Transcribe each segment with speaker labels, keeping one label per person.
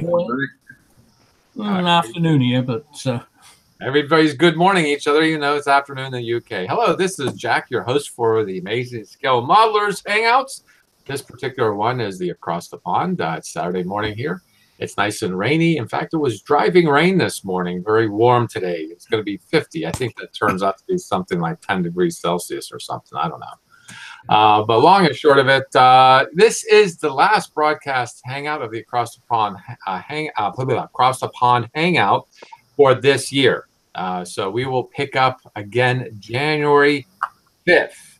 Speaker 1: Well, afternoon here, but
Speaker 2: everybody's good morning each other. You know, it's afternoon in the UK. Hello, this is Jack, your host for the Amazing Scale Modelers Hangouts. This particular one is the Across the Pond. It's Saturday morning here. It's nice and rainy. In fact, it was driving rain this morning. Very warm today. It's going to be 50. I think that turns out to be something like 10 degrees Celsius or something. I don't know. But long and short of it, this is the last broadcast hangout of the Across the Pond Across the Pond Hangout for this year. So we will pick up again January 5th,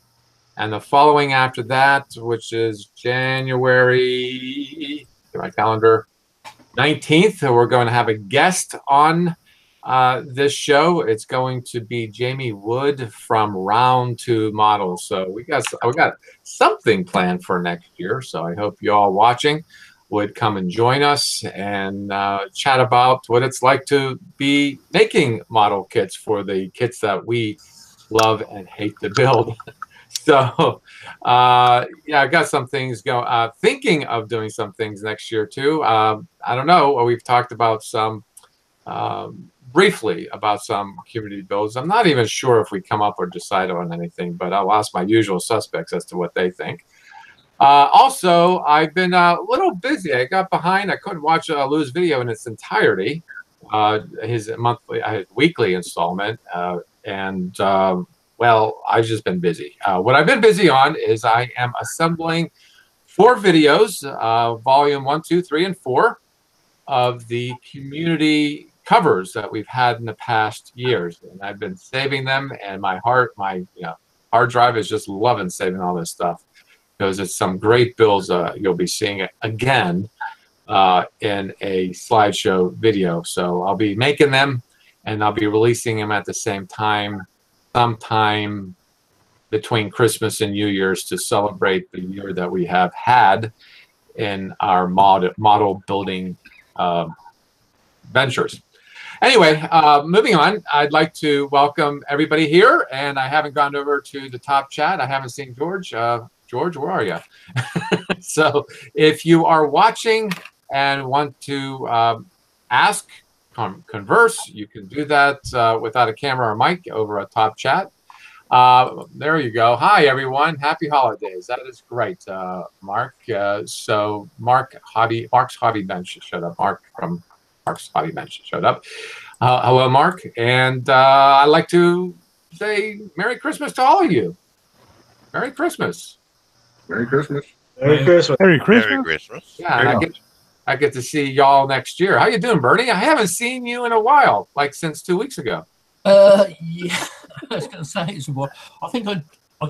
Speaker 2: and the following after that, which is January, get my calendar, 19th. We're going to have a guest on this show. It's going to be Jamie Wood from Round 2 Models. So we got something planned for next year. So I hope you all watching would come and join us and chat about what it's like to be making model kits for the kits that we love and hate to build. So yeah, I got some things going. Thinking of doing some things next year too. I don't know. We've talked about some briefly about some community builds. I'm not even sure if we come up or decide on anything, but I'll ask my usual suspects as to what they think. Also, I've been a little busy. I got behind. I couldn't watch Lou's video in its entirety, his weekly installment, well, I've just been busy. What I've been busy on is I am assembling 4 videos, volume 1, 2, 3, and 4 of the community covers that we've had in the past years, and I've been saving them. And my hard drive is just loving saving all this stuff because it's some great builds. You'll be seeing it again in a slideshow video. So I'll be making them, and I'll be releasing them at the same time. Sometime between Christmas and New Year's to celebrate the year that we have had in our model building ventures. Anyway, moving on, I'd like to welcome everybody here, and I haven't gone over to the top chat. I haven't seen George. George, where are you? So if you are watching and want to ask, converse, you can do that without a camera or mic over a top chat. There you go. Hi everyone, happy holidays. That is great, Mark. So Mark's Hobby Bench showed up. Mark from Mark's Hobby Bench showed up. Hello, Mark, and I'd like to say Merry Christmas to all of you. Merry Christmas.
Speaker 3: Merry Christmas.
Speaker 4: Merry Christmas.
Speaker 5: Merry Christmas.
Speaker 4: Merry Christmas.
Speaker 2: Yeah, and I get to see y'all next year. How you doing, Bernie? I haven't seen you in a while, like since 2 weeks ago.
Speaker 1: Yeah, I was going to say it's a while. I think I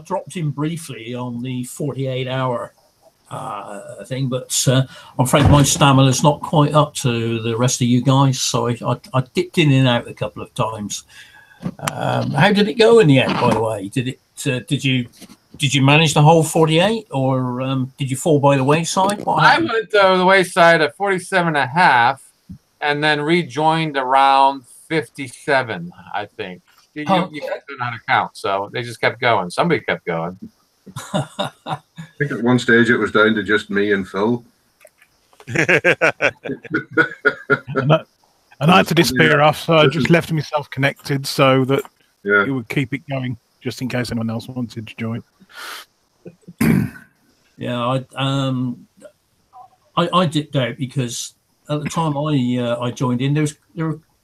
Speaker 1: dropped in briefly on the 48-hour thing, but I'm afraid my stamina's not quite up to the rest of you guys, so I dipped in and out a couple of times. How did it go in the end, by the way? Did you manage the whole 48, or did you fall by the wayside?
Speaker 2: I went the wayside at 47.5, and then rejoined around 57, I think. You guys don't know how to count, so they just kept going. Somebody kept going.
Speaker 3: I think at one stage it was down to just me and Phil.
Speaker 5: and I had to disappear off, so I just left myself connected so that it would keep it going, just in case anyone else wanted to join.
Speaker 1: Yeah, I dipped out because at the time I joined in,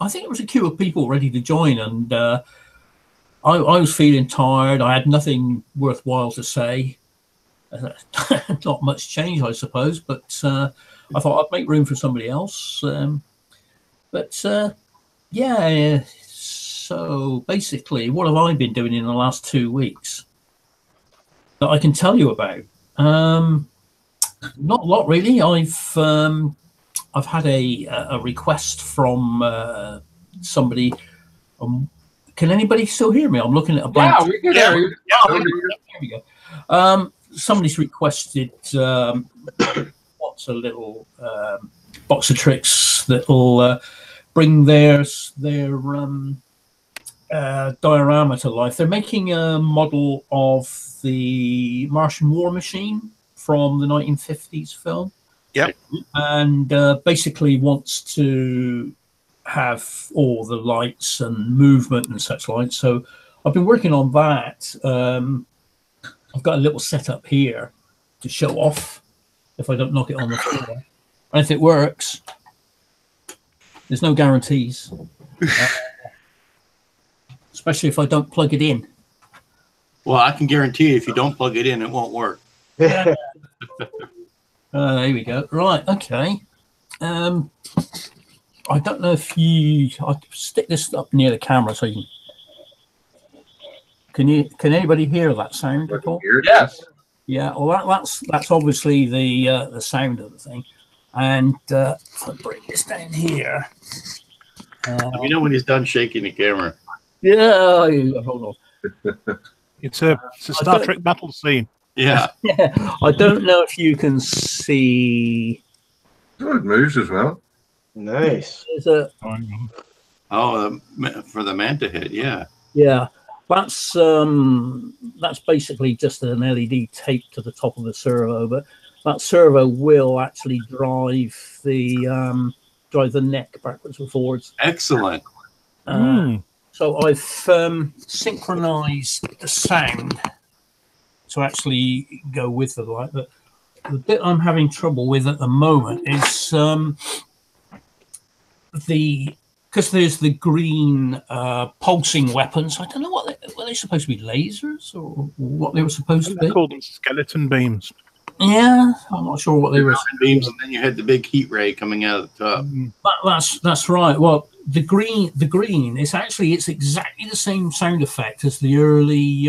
Speaker 1: I think there was a queue of people ready to join, and I was feeling tired. I had nothing worthwhile to say. Not much change, I suppose, but I thought I'd make room for somebody else. Yeah. So basically, what have I been doing in the last 2 weeks that I can tell you about? Not a lot, really. I've had a request from somebody. Can anybody still hear me? I'm looking at a blank.
Speaker 2: Yeah, we can hear you.
Speaker 1: There we go. Somebody's requested what's a little box of tricks that'll bring their diorama to life. They're making a model of the Martian war machine from the 1950s film.
Speaker 4: Yep.
Speaker 1: And basically wants to have all the lights and movement and such like. So I've been working on that. I've got a little setup here to show off if I don't knock it on the floor. And if it works, there's no guarantees. Especially if I don't plug it in.
Speaker 4: Well, I can guarantee you if you don't plug it in, it won't work.
Speaker 1: There we go. Right, okay. I don't know if I'll stick this up near the camera so you can anybody hear that sound at all?
Speaker 2: Yes.
Speaker 1: Yeah, well that's obviously the sound of the thing. And if I bring this down here.
Speaker 4: You know when he's done shaking the camera.
Speaker 1: Yeah, hold on.
Speaker 5: It's a Star Trek battle scene.
Speaker 4: Yeah.
Speaker 1: Yeah. I don't know if you can see.
Speaker 3: Oh, it moves as well.
Speaker 6: Nice.
Speaker 1: There's a
Speaker 4: Oh, for the manta hit, yeah.
Speaker 1: yeah. That's basically just an LED taped to the top of the servo, but that servo will actually drive the neck backwards and forwards.
Speaker 4: Excellent.
Speaker 1: So I've synchronized the sound to actually go with the light. But the bit I'm having trouble with at the moment is because there's the green pulsing weapons. I don't know were they supposed to be lasers or what they were supposed to be.
Speaker 5: They called them skeleton beams.
Speaker 1: Yeah, I'm not sure what they were.
Speaker 4: Beams, and then you had the big heat ray coming out of the top.
Speaker 1: That's right. Well, the green it's exactly the same sound effect as the early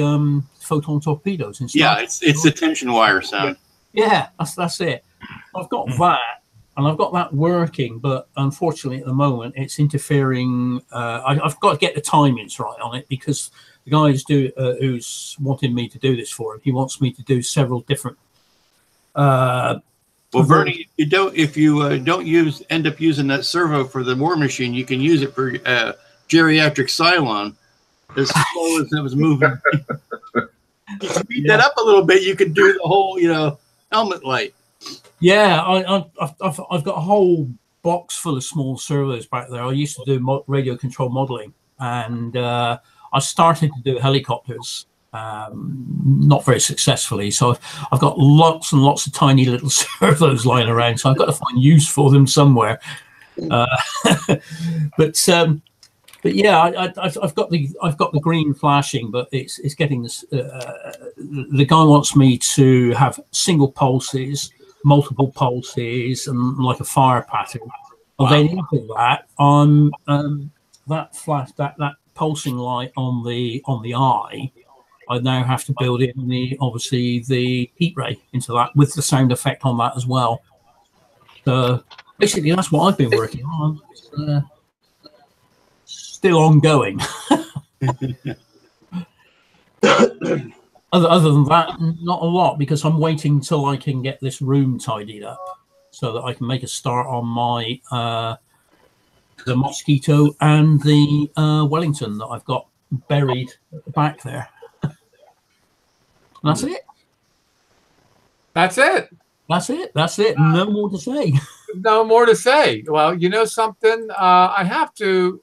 Speaker 1: photon torpedoes.
Speaker 4: Yeah, it's the tension wire sound.
Speaker 1: Yeah, that's it. I've got that, and I've got that working, but unfortunately at the moment it's interfering. I've got to get the timings right on it because the guy who's wanting me to do this for him, he wants me to do several different.
Speaker 4: Well, Bernie, if you don't end up using that servo for the war machine, you can use it for geriatric Cylon. As slow as it was moving, you speed that up a little bit, you could do the whole, helmet light.
Speaker 1: Yeah, I've got a whole box full of small servos back there. I used to do radio control modeling, and I started to do helicopters. Not very successfely, so I've got lots and lots of tiny little servos lying around, so I've got to find use for them somewhere. But yeah, I've got the green flashing, but it's getting this. The guy wants me to have single pulses, multiple pulses, and like a fire pattern. Wow. Then into that, that pulsing light on the eye. I now have to build in obviously the heat ray into that with the sound effect on that as well. So basically, that's what I've been working on. Still ongoing. Other than that, not a lot, because I'm waiting till I can get this room tidied up so that I can make a start on my the Mosquito and the Wellington that I've got buried at the back there. That's it.
Speaker 2: That's it.
Speaker 1: That's it. That's it. No more to say.
Speaker 2: No more to say. Well, you know something? I have to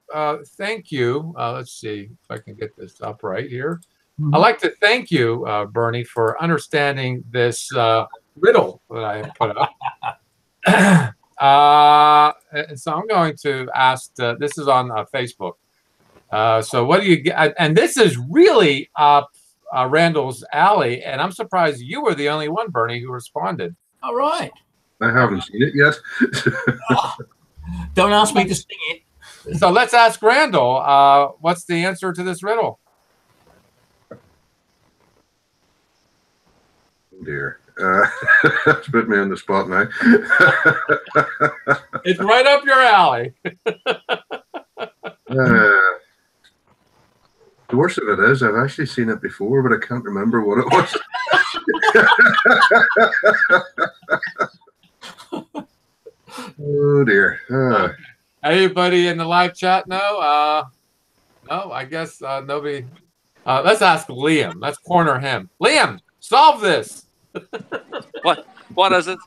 Speaker 2: thank you. Let's see if I can get this up right here. I'd like to thank you, Bernie, for understanding this riddle that I put up. So I'm going to ask, this is on Facebook. So what do you get? And this is really Randall's alley, and I'm surprised you were the only one, Bernie, who responded.
Speaker 1: All right.
Speaker 3: I haven't seen it yet.
Speaker 1: Don't ask me to sing it.
Speaker 2: So let's ask Randall, what's the answer to this riddle?
Speaker 3: Oh dear. It's put me on the spot now.
Speaker 2: It's right up your alley.
Speaker 3: The worst of it is, I've actually seen it before, but I can't remember what it was. Oh dear.
Speaker 2: Anybody in the live chat know? No, I guess nobody. Let's ask Liam. Let's corner him. Liam, solve this.
Speaker 7: What is it?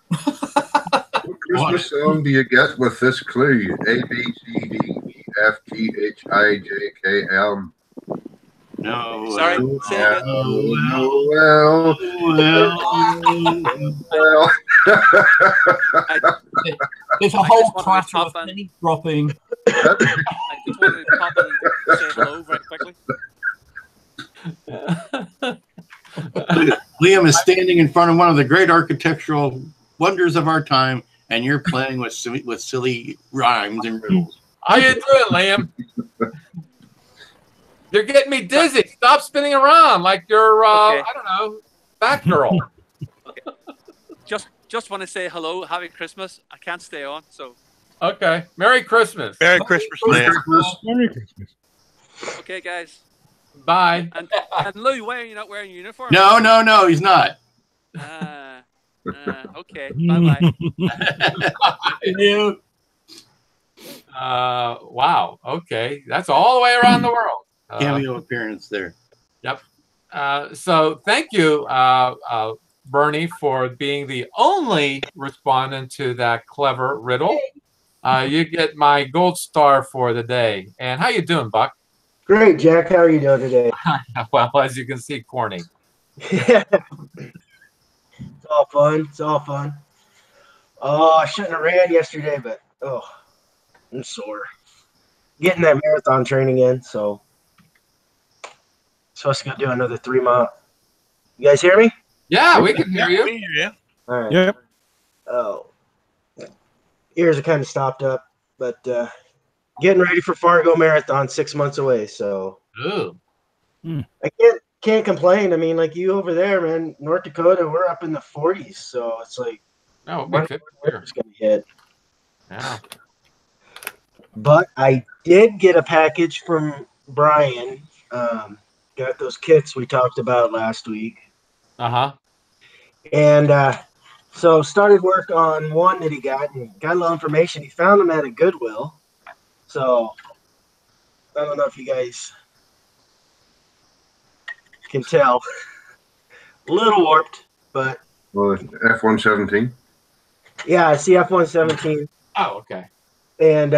Speaker 3: What Christmas song do you get with this clue? A, B, C, D, E, F, G, H, I, J, K, L.
Speaker 4: No.
Speaker 6: Sorry, say it again.
Speaker 3: Well.
Speaker 1: There's a
Speaker 6: I
Speaker 1: whole
Speaker 6: just wanted to
Speaker 1: clatter
Speaker 6: pop
Speaker 1: of
Speaker 6: in.
Speaker 1: penny dropping.
Speaker 6: I just wanted to pop in and say hello very quickly.
Speaker 4: Liam is standing in front of one of the great architectural wonders of our time, and you're playing with silly rhymes and riddles.
Speaker 2: How you doing, Liam? You're getting me dizzy. Stop spinning around like you're,
Speaker 6: Okay.
Speaker 2: I don't know, Batgirl.
Speaker 6: Just want to say hello, Happy Christmas. I can't stay on, so
Speaker 2: Okay. Merry Christmas.
Speaker 7: Merry Christmas,
Speaker 3: Merry
Speaker 7: Liam.
Speaker 3: Christmas.
Speaker 5: Merry Christmas.
Speaker 6: okay, guys.
Speaker 2: Bye.
Speaker 6: And Lou, why are you not wearing a uniform?
Speaker 4: No, he's not.
Speaker 6: Okay. Bye.
Speaker 2: Wow. Okay. That's all the way around the world.
Speaker 4: Cameo appearance there.
Speaker 2: Yep. So thank you, Bernie, for being the only respondent to that clever riddle. You get my gold star for the day. And how you doing, Buck?
Speaker 8: Great, Jack. How are you doing today?
Speaker 2: Well, as you can see, corny.
Speaker 8: Yeah. It's all fun. It's all fun. Oh, I shouldn't have ran yesterday, but I'm sore. Getting that marathon training in, so supposed to go do another 3 mile. You guys hear me?
Speaker 2: Yeah, we can hear you.
Speaker 7: Yeah.
Speaker 8: All right.
Speaker 5: Yep.
Speaker 8: Oh, ears are kind of stopped up, but getting ready for Fargo Marathon 6 months away. So
Speaker 2: Ooh.
Speaker 8: I can't complain. I mean, like you over there, man, North Dakota, we're up in the 40s, so it's like
Speaker 2: Oh,
Speaker 8: when
Speaker 2: big fit here.
Speaker 8: winter's gonna hit.
Speaker 2: Yeah.
Speaker 8: But I did get a package from Brian. Got those kits we talked about last week.
Speaker 2: Uh-huh.
Speaker 8: And so started work on one that he got and got a little information. He found them at a Goodwill. So I don't know if you guys can tell. A little warped, but
Speaker 3: Well, F-117.
Speaker 8: yeah, I see F-117
Speaker 2: Oh, okay.
Speaker 8: and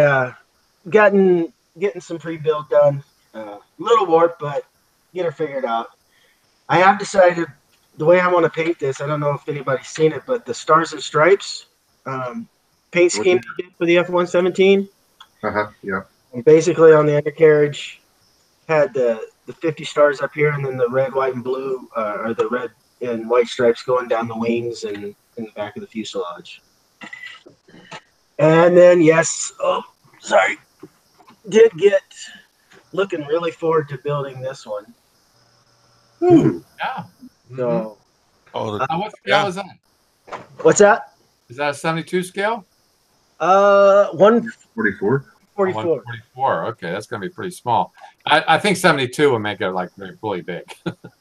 Speaker 8: getting some pre-built done. A little warped, but get her figured out. I have decided the way I want to paint this. I don't know if anybody's seen it, but the Stars and Stripes paint scheme for the F-117.
Speaker 3: Yeah.
Speaker 8: And basically on the undercarriage had the 50 stars up here, and then the red, white, and blue, or the red and white stripes going down the wings and in the back of the fuselage. And then, did get looking really forward to building this one.
Speaker 2: Yeah.
Speaker 8: So,
Speaker 2: What scale is that?
Speaker 8: what's that?
Speaker 2: Is that a 72 scale?
Speaker 8: 144.
Speaker 2: 144. Okay, that's going to be pretty small. I think 72 would make it like really big.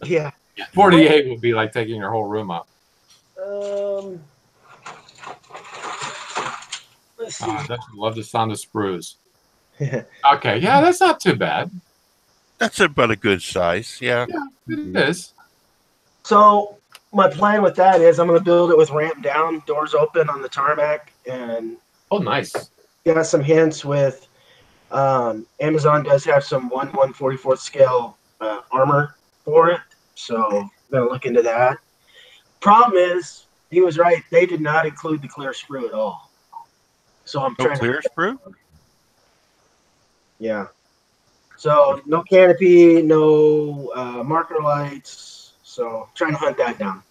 Speaker 8: Yeah.
Speaker 2: 48 would be like taking your whole room up.
Speaker 8: Let's see.
Speaker 2: I love the sound of sprues. Okay, yeah, that's not too bad.
Speaker 7: That's about a good size. Yeah.
Speaker 2: Yeah, it is.
Speaker 8: So my plan with that is I'm going to build it with ramp down, doors open on the tarmac, and
Speaker 2: Oh, nice.
Speaker 8: got some hints with Amazon does have some 1/144th scale armor for it, so I'm going to look into that. Problem is, he was right. They did not include the clear sprue at all. So I'm
Speaker 7: No
Speaker 8: trying
Speaker 7: clear sprue?
Speaker 8: Yeah. So no canopy, no marker lights. So trying to hunt that down.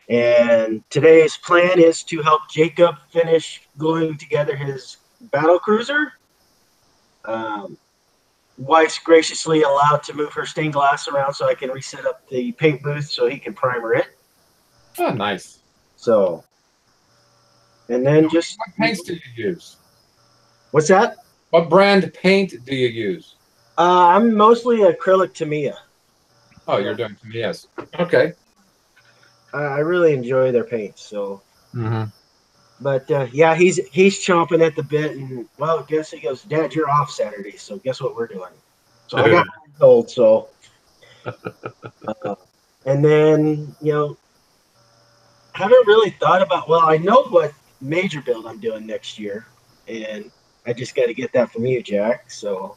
Speaker 8: And today's plan is to help Jacob finish gluing together his battle cruiser. Wife's graciously allowed to move her stained glass around so I can reset up the paint booth so he can primer it.
Speaker 2: Oh, nice.
Speaker 8: So, and then just
Speaker 2: What paints do you use?
Speaker 8: what's that?
Speaker 2: What brand paint do you use?
Speaker 8: I'm mostly acrylic Tamiya.
Speaker 2: Oh, you're doing yes. Okay.
Speaker 8: I really enjoy their paints. So,
Speaker 2: Mm-hmm.
Speaker 8: but yeah, he's chomping at the bit, and well, guess he goes, Dad, you're off Saturday, so guess what we're doing? So I got told. So, and then haven't really thought about. Well, I know what major build I'm doing next year, and I just got to get that from you, Jack. So.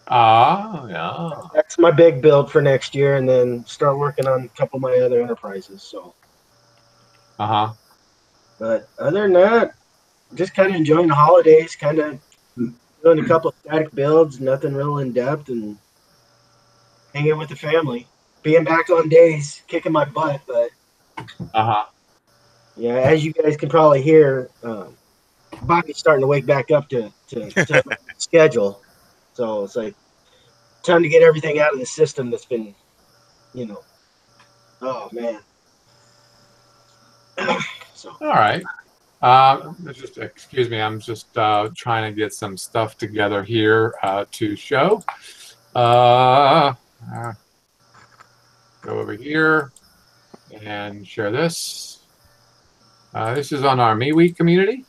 Speaker 2: Yeah.
Speaker 8: That's my big build for next year, and then start working on a couple of my other enterprises. So. But other than that, just kind of enjoying the holidays, kind of doing a couple of static builds, nothing real in depth, and hanging with the family. Being back on days, kicking my butt, but yeah, as you guys can probably hear, Bobby's starting to wake back up to the schedule. So it's like time to get everything out of the system that's been, oh man. So.
Speaker 2: All right. Just excuse me. I'm just trying to get some stuff together here to show. Go over here and share this. This is on our MeWe community.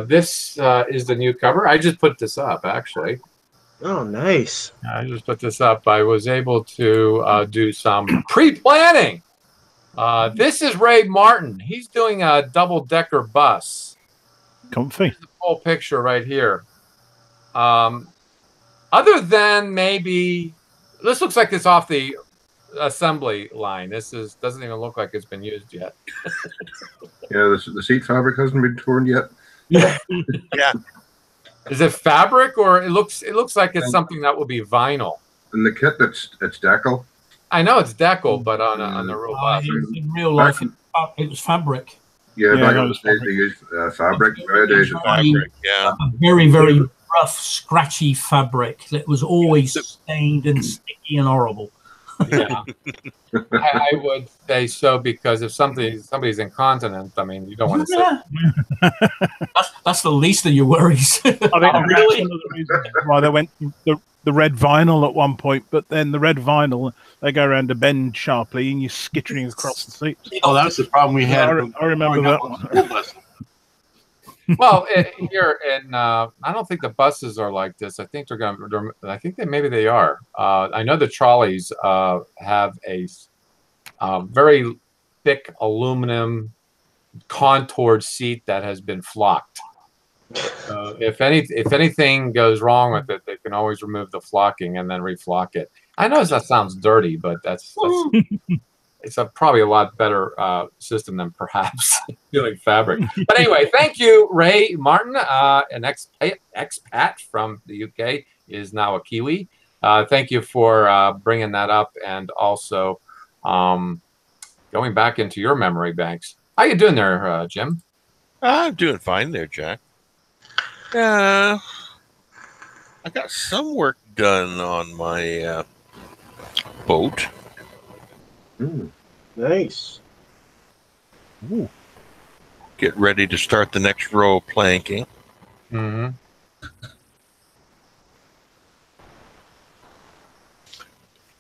Speaker 2: This is the new cover. I just put this up, actually.
Speaker 8: Oh, nice.
Speaker 2: I just put this up. I was able to do some pre-planning. This is Ray Martin. He's doing a double-decker bus.
Speaker 5: Comfy.
Speaker 2: Here's the full picture right here. Other than maybe, this looks like it's off the assembly line. This doesn't even look like it's been used yet.
Speaker 3: Yeah, the seat fabric hasn't been torn yet.
Speaker 2: Yeah. Is it fabric, or it looks like it's something that will be vinyl?
Speaker 3: In the kit, it's decal.
Speaker 2: I know it's decal, but on the real bus.
Speaker 1: In real life, it was fabric.
Speaker 3: Yeah, back in the days they used fabric. Nowadays it's fabric.
Speaker 7: Yeah.
Speaker 1: A very, very rough, scratchy fabric that was always stained and sticky and horrible.
Speaker 2: Yeah, I would say so, because if somebody's incontinent, I mean, you don't want to say.
Speaker 1: That's the least of your worries.
Speaker 5: I think that's one of the reasons why they went the red vinyl at one point, but then the red vinyl, they go around to bend sharply and you're skittering across the seats.
Speaker 4: Oh, that's the problem we had.
Speaker 5: I remember that one.
Speaker 2: Well, here in I don't think the buses are like this. I think maybe they are. I know the trolleys have a very thick aluminum contoured seat that has been flocked. If anything goes wrong with it, they can always remove the flocking and then reflock it. I know that sounds dirty, but that's it's probably a lot better system than perhaps doing fabric. But anyway, thank you, Ray Martin, an expat from the UK, is now a Kiwi. Thank you for bringing that up, and also going back into your memory banks. How you doing there, Jim?
Speaker 7: I'm doing fine there, Jack. I got some work done on my boat.
Speaker 8: Nice.
Speaker 7: Ooh. Get ready to start the next row of planking.
Speaker 2: Mm-hmm.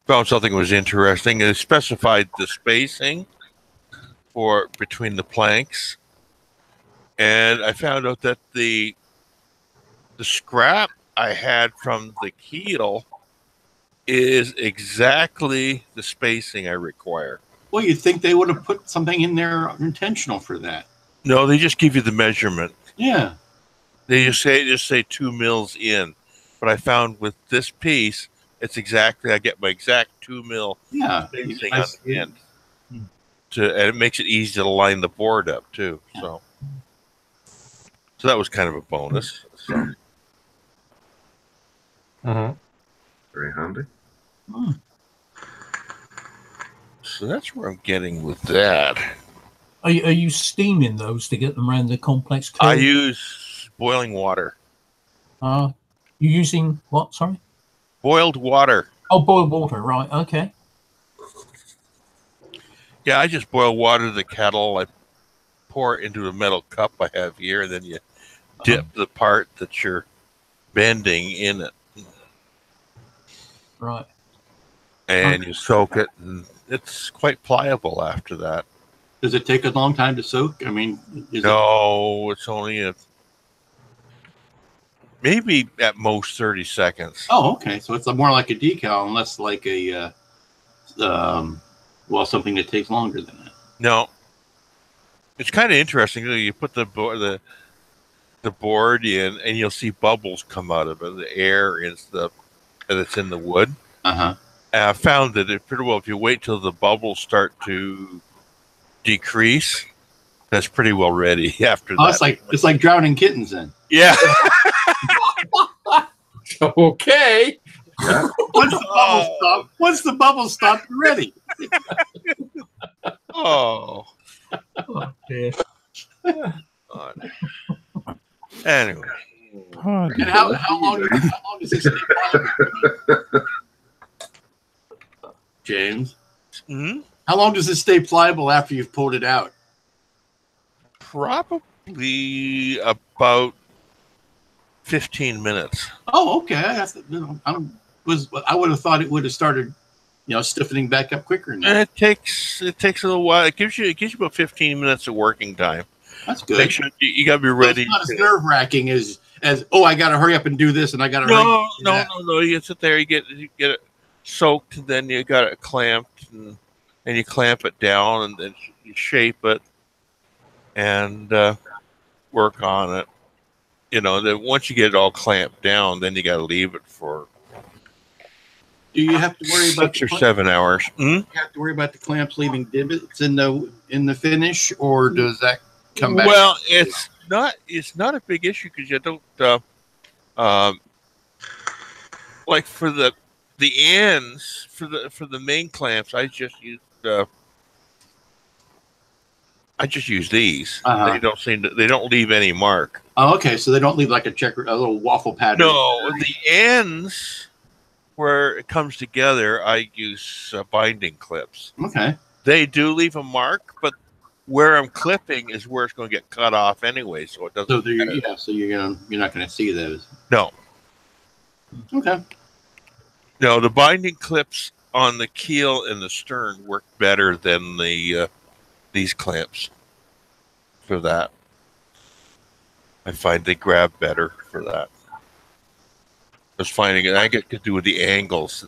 Speaker 7: Found something was interesting. It specified the spacing between the planks, and I found out that the scrap I had from the keel is exactly the spacing I require.
Speaker 4: Well, you'd think they would have put something in there intentional for that.
Speaker 7: No, they just give you the measurement.
Speaker 4: Yeah.
Speaker 7: They just say 2 mils in. But I found with this piece, it's exactly, I get my exact 2 mil spacing on the end. And it makes it easy to line the board up too. So that was kind of a bonus. So.
Speaker 3: Very handy.
Speaker 7: So that's where I'm getting with that.
Speaker 1: Are you steaming those to get them around the complex curve?
Speaker 7: I use boiling water.
Speaker 1: You're using what? Sorry?
Speaker 7: Boiled water.
Speaker 1: Oh, boiled water. Right. Okay.
Speaker 7: Yeah, I just boil water in the kettle. I pour it into a metal cup I have here, and then you dip the part that you're bending in it.
Speaker 1: Right.
Speaker 7: And you soak it, and it's quite pliable after that.
Speaker 4: Does it take a long time to soak? I mean,
Speaker 7: it's only maybe at most 30 seconds.
Speaker 4: Oh, okay. So it's more like a decal and less like a something that takes longer than that.
Speaker 7: No. it's kind of interesting. You put the board in, and you'll see bubbles come out of it. The air is that's in the wood.
Speaker 4: Uh-huh.
Speaker 7: And I found that it pretty well. If you wait till the bubbles start to decrease, that's pretty well ready after that.
Speaker 4: It's like drowning kittens then.
Speaker 7: Yeah.
Speaker 2: Okay.
Speaker 3: Yeah.
Speaker 4: Once the bubbles stop, you're ready.
Speaker 7: Oh.
Speaker 1: Oh, dear.
Speaker 7: God. Anyway.
Speaker 5: Oh,
Speaker 4: And how long does this stay pliable? James?
Speaker 7: Hmm?
Speaker 4: How long does this stay pliable after you've pulled it out?
Speaker 7: Probably about 15 minutes.
Speaker 4: Oh, okay. I would have thought it would have started, stiffening back up quicker than
Speaker 7: And
Speaker 4: that.
Speaker 7: it takes a little while. It gives you about 15 minutes of working time.
Speaker 4: That's good.
Speaker 7: Make sure you got to be ready.
Speaker 4: It's not as nerve wracking as I got to hurry up and do this, and I got to hurry.
Speaker 7: No. You sit there, you get it soaked, and then you got it clamped, and you clamp it down, and then you shape it, and work on it. Then once you get it all clamped down, then you got to leave it for.
Speaker 4: Do you have to worry about
Speaker 7: 6 or 7 hours?
Speaker 4: Do you have to worry about the clamps leaving divots in the finish, or does that come back?
Speaker 7: Well, it's not a big issue because you don't like for the ends for the main clamps. I just use these.
Speaker 4: Uh-huh.
Speaker 7: They don't leave any mark.
Speaker 4: Oh, okay. So they don't leave like a little waffle pattern.
Speaker 7: No, the ends where it comes together, I use binding clips.
Speaker 4: Okay.
Speaker 7: They do leave a mark, but where I'm clipping is where it's going to get cut off anyway, so it doesn't.
Speaker 4: So you're not going to see those.
Speaker 7: No.
Speaker 4: Okay.
Speaker 7: No, the binding clips on the keel and the stern work better than these clamps for that. I find they grab better for that. I was finding it. I get to do with the angles.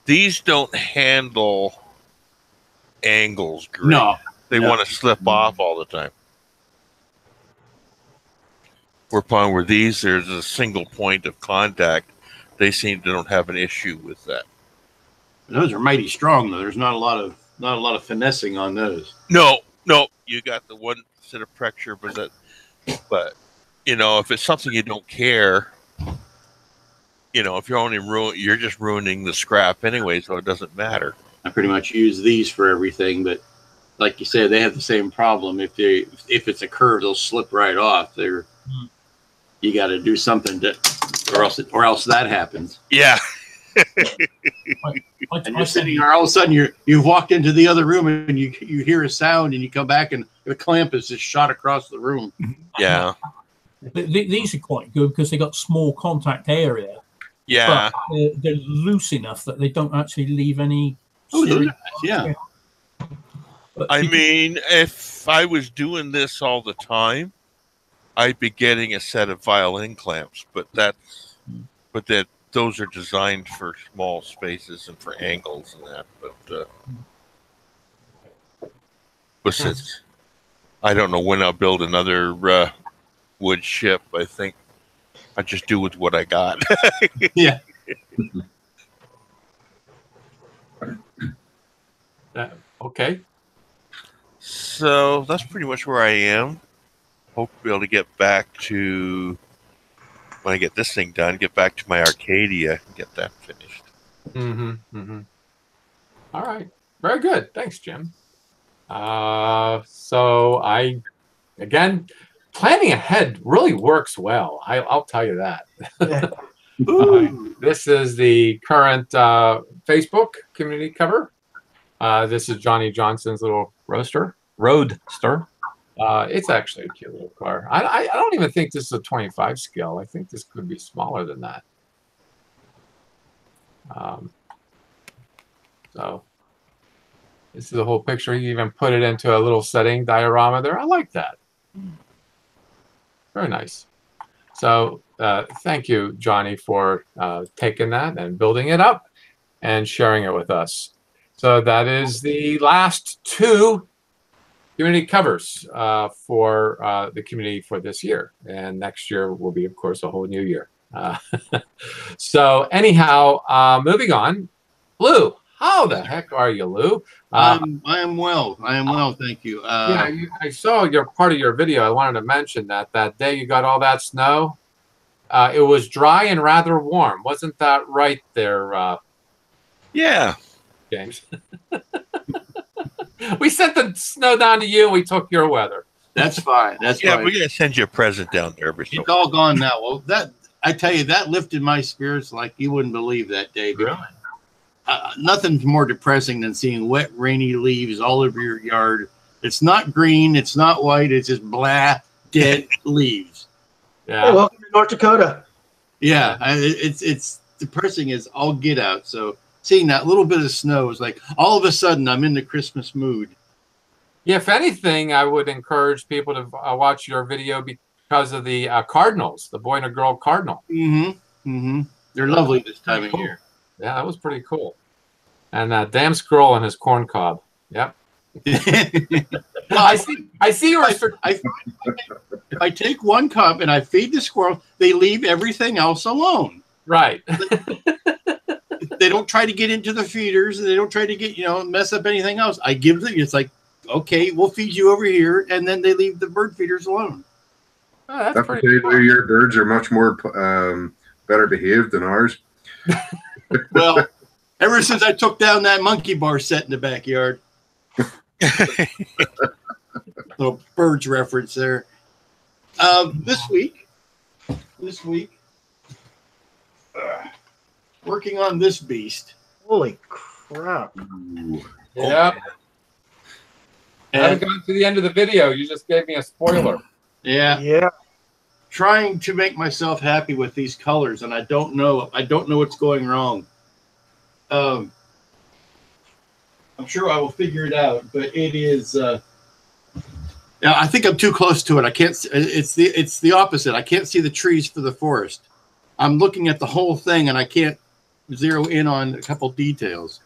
Speaker 7: These don't handle angles great.
Speaker 4: No.
Speaker 7: They want to slip off all the time. Where there's a single point of contact, they don't have an issue with that.
Speaker 4: Those are mighty strong though. There's not a lot of finessing on those.
Speaker 7: No, you got the one set of pressure, but if it's something you don't care, if you're just ruining the scrap anyway, so it doesn't matter.
Speaker 4: I pretty much use these for everything, but like you said, they have the same problem. If it's a curve, they'll slip right off. You got to do something or else that happens.
Speaker 7: Yeah.
Speaker 4: And you're sitting there, all of a sudden you've walked into the other room and you hear a sound and you come back and the clamp is just shot across the room.
Speaker 7: Yeah.
Speaker 1: These are quite good because they got small contact area.
Speaker 7: Yeah.
Speaker 1: But they're loose enough that they don't actually leave any.
Speaker 4: Yeah.
Speaker 1: But
Speaker 7: I mean, if I was doing this all the time, I'd be getting a set of violin clamps, but those are designed for small spaces and for angles and that. But since I don't know when I'll build another wood ship, I think I just do with what I got.
Speaker 4: Yeah.
Speaker 2: Okay.
Speaker 7: So that's pretty much where I am. Hope to be able to get back to, when I get this thing done, get back to my Arcadia and get that finished.
Speaker 2: All right. Very good. Thanks, Jim. So planning ahead really works well. I'll tell you that. This is the current Facebook community cover. This is Johnny Johnson's little roadster. It's actually a cute little car. I don't even think this is a 25 scale. I think this could be smaller than that. So this is the whole picture. You even put it into a little setting diorama there. I like that. Very nice. So thank you, Johnny, for taking that and building it up and sharing it with us. So that is the last two community covers for the community for this year, and next year will be, of course, a whole new year. So anyhow, moving on. Lou, how the heck are you, Lou?
Speaker 4: I am well. I am well, thank you.
Speaker 2: Yeah, I saw your part of your video. I wanted to mention that day you got all that snow. It was dry and rather warm. Wasn't that right there,
Speaker 7: Yeah.
Speaker 2: James? We sent the snow down to you and we took your weather.
Speaker 4: That's fine. That's
Speaker 7: Yeah,
Speaker 4: fine.
Speaker 7: we're gonna send you a present down there. Every
Speaker 4: It's all gone now. Well, that I tell you, that lifted my spirits like you wouldn't believe that day.
Speaker 2: Really?
Speaker 4: Nothing's more depressing than seeing wet, rainy leaves all over your yard. It's not green. It's not white. It's just blah, dead leaves.
Speaker 2: Yeah.
Speaker 8: Hey, welcome to North Dakota.
Speaker 4: Yeah, it's depressing as all get out. So seeing that little bit of snow is like all of a sudden I'm in the Christmas mood.
Speaker 2: Yeah, if anything, I would encourage people to watch your video because of the cardinals, the boy and a girl cardinal.
Speaker 4: They're lovely this time of year.
Speaker 2: Yeah, that was pretty cool. And that damn squirrel and his corn cob. Yep. Well, I see yours.
Speaker 4: If I take one cup and I feed the squirrel, they leave everything else alone.
Speaker 2: Right.
Speaker 4: They don't try to get into the feeders. They don't try to get, mess up anything else. I give them, it's like, okay, we'll feed you over here. And then they leave the bird feeders alone.
Speaker 2: Oh, that's pretty
Speaker 3: cool. Your birds are much more better behaved than ours.
Speaker 4: Well, ever since I took down that monkey bar set in the backyard. Little birds reference there. This week, working on this beast.
Speaker 8: Holy crap.
Speaker 2: Yeah. I haven't gone to the end of the video. You just gave me a spoiler.
Speaker 4: Yeah. Trying to make myself happy with these colors, and I don't know what's going wrong. I'm sure I will figure it out, but it is. I think I'm too close to it. I can't. It's the opposite. I can't see the trees for the forest. I'm looking at the whole thing, and I can't zero in on a couple details.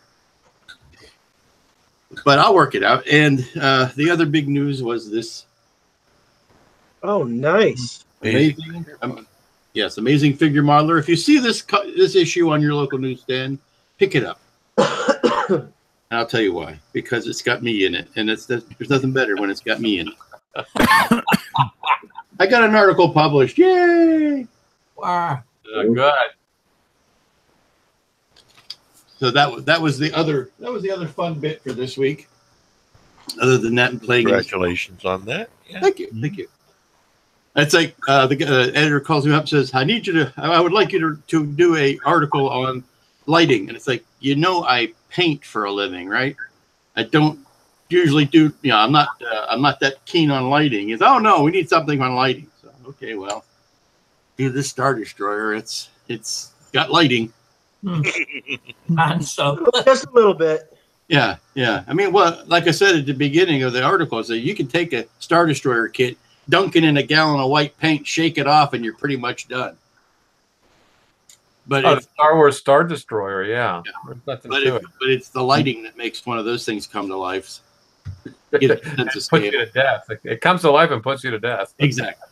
Speaker 4: But I'll work it out. And the other big news was this.
Speaker 8: Oh, nice!
Speaker 4: Amazing. Yes, amazing figure modeler. If you see this issue on your local newsstand, pick it up. And I'll tell you why. Because it's got me in it, and there's nothing better when it's got me in it. I got an article published. Yay!
Speaker 2: Wow. Good.
Speaker 4: So that was the other fun bit for this week. Other than that, and playing.
Speaker 7: Congratulations on that.
Speaker 4: Yeah. Thank you. It's like the editor calls me up and says, I would like you to do a article on lighting. And it's like, I paint for a living, right? I don't usually do, I'm not that keen on lighting. It's, oh no, we need something on lighting. So, okay, well, do this Star Destroyer. It's got lighting.
Speaker 1: And so
Speaker 8: just a little bit.
Speaker 4: Yeah. I mean, well, like I said at the beginning of the article, so you can take a Star Destroyer kit, dunk it in a gallon of white paint, shake it off, and you're pretty much done. But
Speaker 2: Star Wars Star Destroyer, yeah.
Speaker 4: But it's the lighting that makes one of those things come to life. It
Speaker 2: puts you to death. It comes to life and puts you to death.
Speaker 4: Exactly.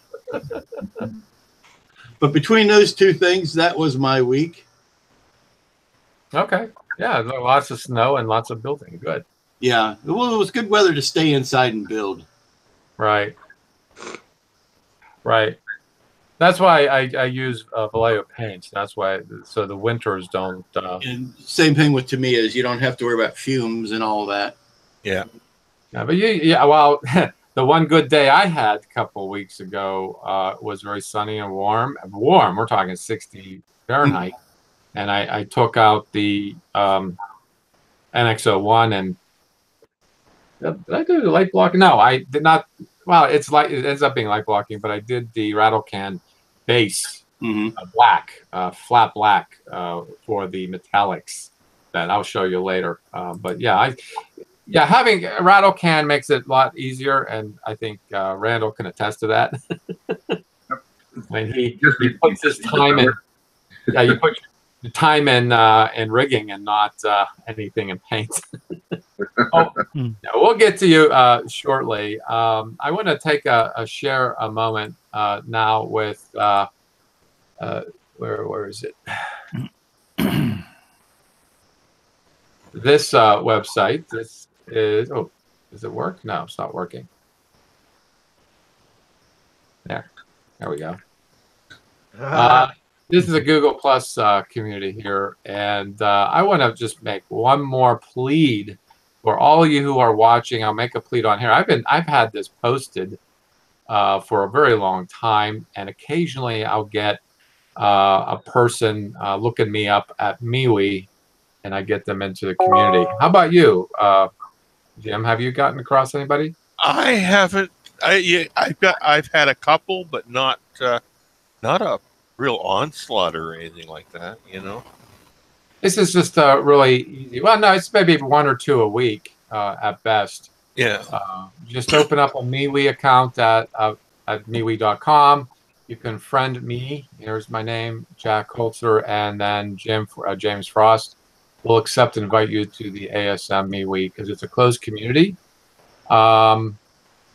Speaker 4: But between those two things, that was my week.
Speaker 2: Okay. Yeah, lots of snow and lots of building. Good.
Speaker 4: Yeah. Well, it was good weather to stay inside and build.
Speaker 2: Right. That's why I use Vallejo paints. That's why, so the winters don't.
Speaker 4: And same thing with Tamiya is you don't have to worry about fumes and all that.
Speaker 2: Yeah. But well, the one good day I had a couple of weeks ago was very sunny and warm. We're talking 60 Fahrenheit. And I took out the NX01 and did I do the light blocking? No, I did not. Well, it ends up being light blocking, but I did the rattle can base black, flat black for the metallics that I'll show you later. But having a rattle can makes it a lot easier, and I think Randall can attest to that. I mean, he puts his time in. Yeah, you put the time in rigging and not anything in paint. Oh, yeah, we'll get to you shortly. I want to take share a moment now with where is it? This website. This is does it work? No, it's not working. There we go. This is a Google Plus community here, and I want to just make one more plea for all of you who are watching. I'll make a plea on here. I've had this posted for a very long time, and occasionally I'll get a person looking me up at MeWe, and I get them into the community. How about you, Jim? Have you gotten across anybody?
Speaker 7: I haven't. I've had a couple, but not a real onslaught or anything like that. You know.
Speaker 2: This is just really easy. Well, no, it's maybe one or two a week at best.
Speaker 7: Yeah.
Speaker 2: Just open up a MeWe account at MeWe.com. You can friend me. Here's my name, Jack Holzer, and then James Frost. We'll accept and invite you to the ASM MeWe because it's a closed community. And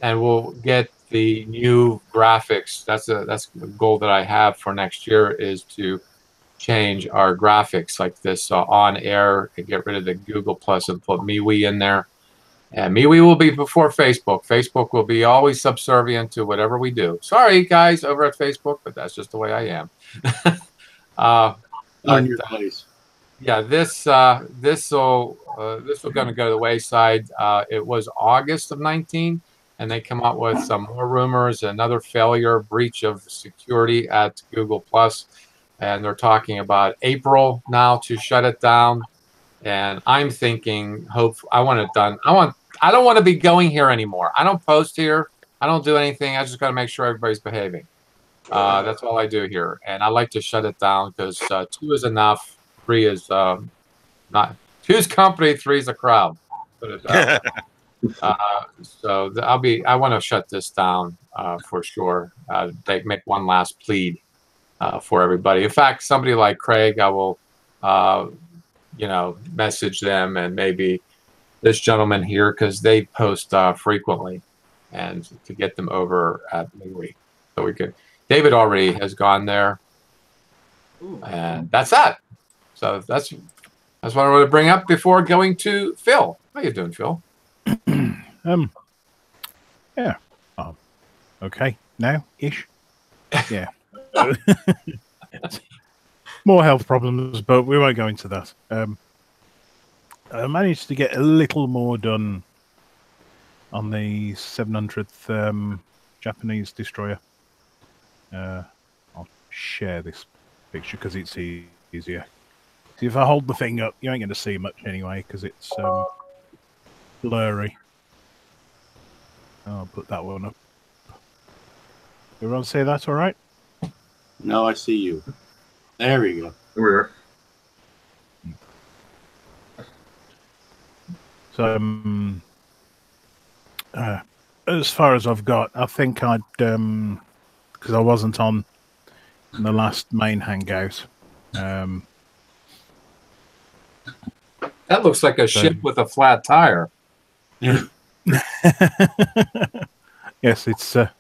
Speaker 2: we'll get the new graphics. That's the goal that I have for next year, is to change our graphics like this on air and get rid of the Google Plus and put MeWe in there. And MeWe will be before Facebook. Facebook will be always subservient to whatever we do. Sorry, guys, over at Facebook, but that's just the way I am.
Speaker 4: On your place.
Speaker 2: Yeah, this will going to go to the wayside. It was August of 19, and they come out with some more rumors, another failure, breach of security at Google Plus, and they're talking about April now to shut it down. And I'm thinking, I want it done. I don't want to be going here anymore. I don't post here. I don't do anything. I just got to make sure everybody's behaving. That's all I do here, and I like to shut it down because 2 is enough. 3 is not. 2's company, 3's a crowd. Put it that way. So I want to shut this down for sure. They make one last plea for everybody. In fact, somebody like Craig, I will, message them, and maybe this gentleman here, because they post frequently, and to get them over at MeWe, so we could. David already has gone there, and that's that. So that's what I want to bring up before going to Phil. How you doing, Phil?
Speaker 5: Yeah. Okay. Now ish. Yeah. More health problems, but we won't go into that. I managed to get a little more done on the 700th Japanese destroyer. I'll share this picture because it's easier. See, if I hold the thing up, you ain't going to see much anyway because it's blurry. I'll put that one up. Everyone see that all right?
Speaker 4: No, I see you. There we go.
Speaker 3: There we are.
Speaker 5: So, as far as I've got, I think I'd, because I wasn't on the last main Hangout.
Speaker 2: That looks like a ship with a flat tire.
Speaker 5: Yes, it's a